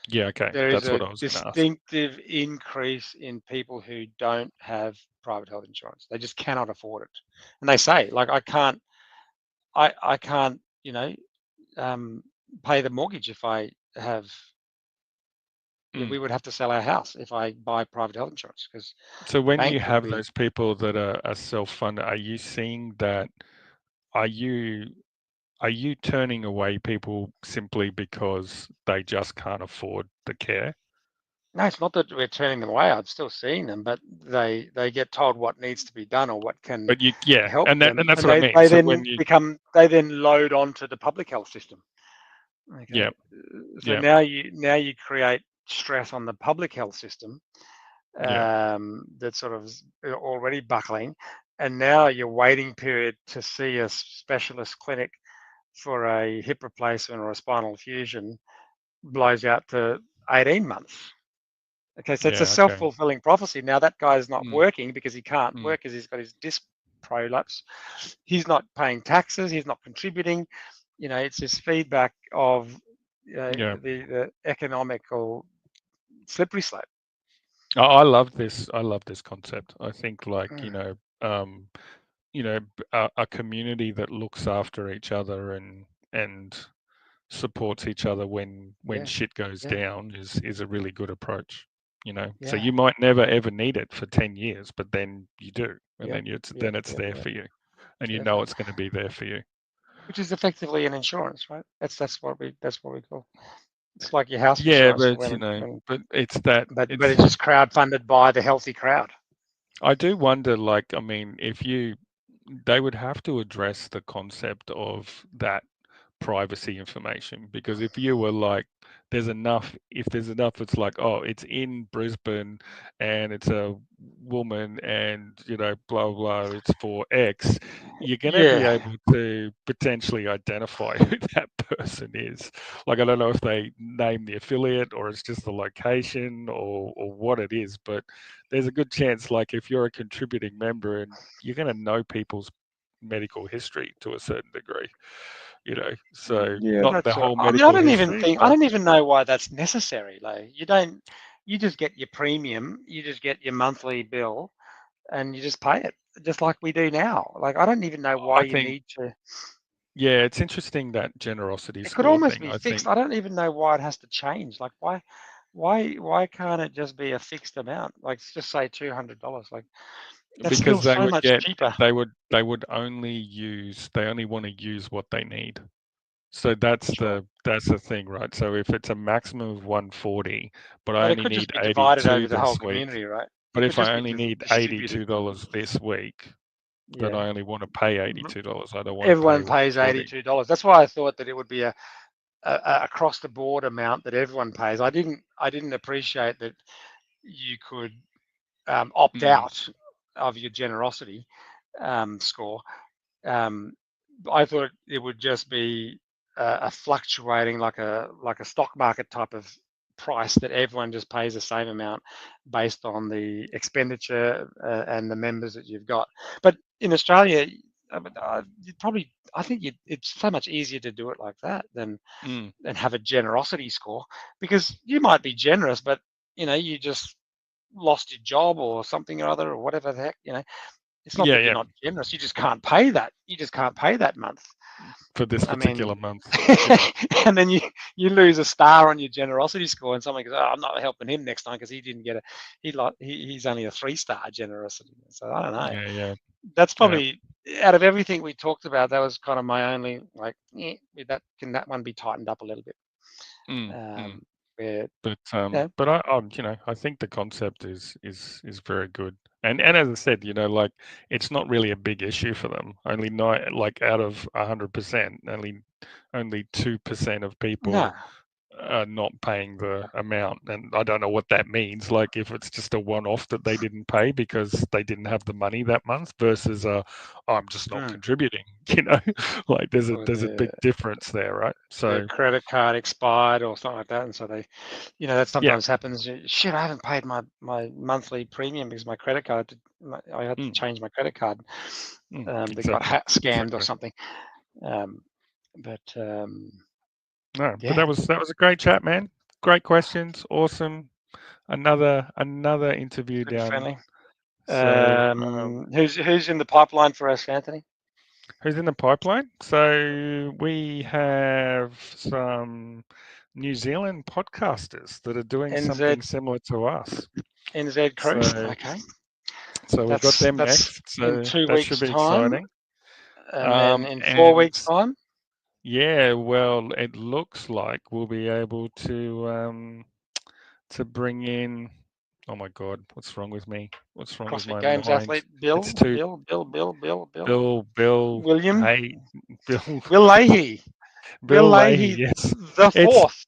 Yeah, okay. There is That's what a I was going to ask. distinctive increase in people who don't have private health insurance. They just cannot afford it, and they say, like, I can't, pay the mortgage if I have. We would have to sell our house if I buy private health insurance, because So when you bank would have be. those people that are self-funded, are you seeing that? Are you turning away people simply because they just can't afford the care? No, it's not that we're turning them away. I'm still seeing them, but they get told what needs to be done or what can But help and them, that's and what I mean. So when you, they then load onto the public health system. Okay. So now you create stress on the public health system, that's sort of already buckling, and now your waiting period to see a specialist clinic for a hip replacement or a spinal fusion blows out to 18 months. Okay, so it's a okay. self-fulfilling prophecy. Now that guy is not working because he can't Mm. work because he's got his disc prolapse. He's not paying taxes. He's not contributing. It's this feedback of the economical slippery slope. I love this. I love this concept. I think, like, a community that looks after each other and supports each other when shit goes down is a really good approach. So you might never ever need it for 10 years, but then you do, and then it's there for you, and you know it's going to be there for you. which is effectively an insurance, right? That's what we call. It's like your house Yeah, insurance, but but it's that but it's just crowdfunded by the healthy crowd. I do wonder, like, I mean, they would have to address the concept of that privacy information, because if you were like, if there's enough, it's like, oh, it's in Brisbane and it's a woman and, blah, blah, it's for X, you're going to be Yeah, able to potentially identify who that person is. Like, I don't know if they name the affiliate or it's just the location or what it is, but there's a good chance, like, if you're a contributing member, and you're going to know people's medical history to a certain degree, so yeah, not the that's right. whole I mean, I medical don't even history, think I but don't even know why that's necessary. Like, you just get your premium, you just get your monthly bill, and you just pay it, just like we do now. Like, I don't even know why I you think, need to. yeah, it's interesting, that generosity It could score almost thing. be I fixed. think I don't even know why it has to change. Like, why can't it just be a fixed amount? Like, just say $200. Like, that's still because so much cheaper. they would they only want to use what they need. So that's That's right. the thing, right? So if it's a maximum of 140, but I But it only could just need be divided 82 over the whole this week, community, right? but It could if just I be only need distributed. $82 this week, then Yeah. I only want to pay $82. I don't want to pay Everyone pays 140. $82. That's why I thought that it would be a across the board amount that everyone pays. I didn't appreciate that you could opt Mm, out of your generosity score. Um, I thought it would just be a fluctuating, like a stock market type of price, that everyone just pays the same amount based on the expenditure and the members that you've got. But in Australia, I think it's so much easier to do it like that than mm. have a generosity score, because you might be generous, but you just lost your job or something or other, or whatever the heck. It's not Yeah, that you're yeah, not generous. You just can't pay that. You just can't pay that month. for this I particular mean, month. Yeah. and then you lose a star on your generosity score, and someone goes, "Oh, I'm not helping him next time because he didn't get he's only a 3-star generosity." So I don't know. Yeah, yeah, That's yeah. probably, out of everything we talked about, that was kind of my only, like, can that one be tightened up a little bit? Mm, mm. Where But yeah, I think the concept is very good. And as I said, like, it's not really a big issue for them. Only nine, like, out of 100%, only 2% of no, people are not paying the amount, and I don't know what that means. Like, if it's just a one-off that they didn't pay because they didn't have the money that month, versus I'm just not mm, contributing. Like, or there's a big difference there, right? their So credit card expired or something like that, and so they, that yeah, sometimes happens. Shit, I haven't paid my monthly premium because my credit card, I had to mm, change my credit card. They got exactly, scammed or exactly. something. Um, but No, but yeah, that was a great chat, man. Great questions. Awesome. Another interview super down. friendly. So Who's in the pipeline for us, Anthony? who's in the pipeline? So we have some New Zealand podcasters that are doing something NZ similar to us. Cruise. So Okay, we've got them that's next. in So 2 that should weeks' be time, exciting. and then in 4 weeks' And time, yeah, well, it looks like we'll be able to bring in. Oh my God, what's wrong with me? What's wrong with CrossFit my Games mind? athlete It's too Bill, William hey, Bill, Will Leahy. Will Bill Leahy. Leahy Yes, the it's fourth,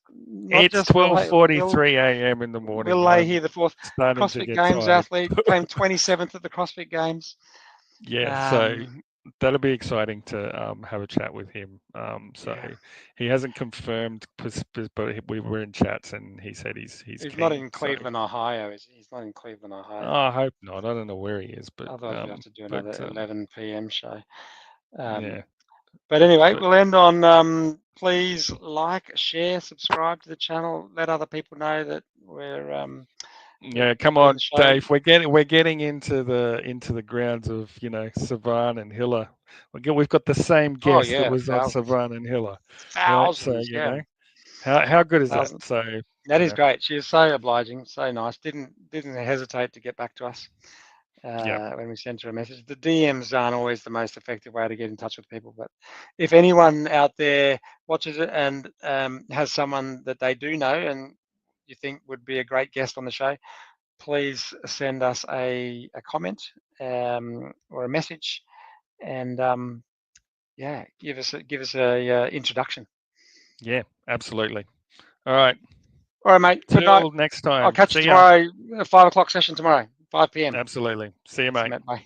not it's just Will 12:43 a.m. in the Will morning. Leahy I'm the fourth, starting to CrossFit get Games tired. athlete, came 27th at the CrossFit Games. Yeah, so Um, that'll be exciting to have a chat with him. So yeah, he hasn't confirmed, but we were in chats, and he said he's he's not keen. in So Cleveland, Ohio. He's not in Cleveland, Ohio. I hope not. I don't know where he is, Otherwise, we have to do but another 11 p.m. show. yeah, But anyway, but we'll end on please like, share, subscribe to the channel. Let other people know that we're yeah, come doing on, the show. Dave. We're getting into the grounds of Savan and Hiller. We've got the same Oh guest that yeah, was on thousands, Savan and Hiller, right? So thousands. Yeah, how good is that? thousands. So That is great. She is so obliging, so nice. Didn't hesitate to get back to us. when we send her a message. The DMs aren't always the most effective way to get in touch with people, but if anyone out there watches it and has someone that they do know and you think would be a great guest on the show, please send us a comment or a message, and give us a introduction. Yeah, absolutely. All right. All right, mate. Good night. Till next time. I'll catch See you ya. tomorrow, 5 o'clock session tomorrow, 5 p.m. Absolutely. See you, mate. Bye.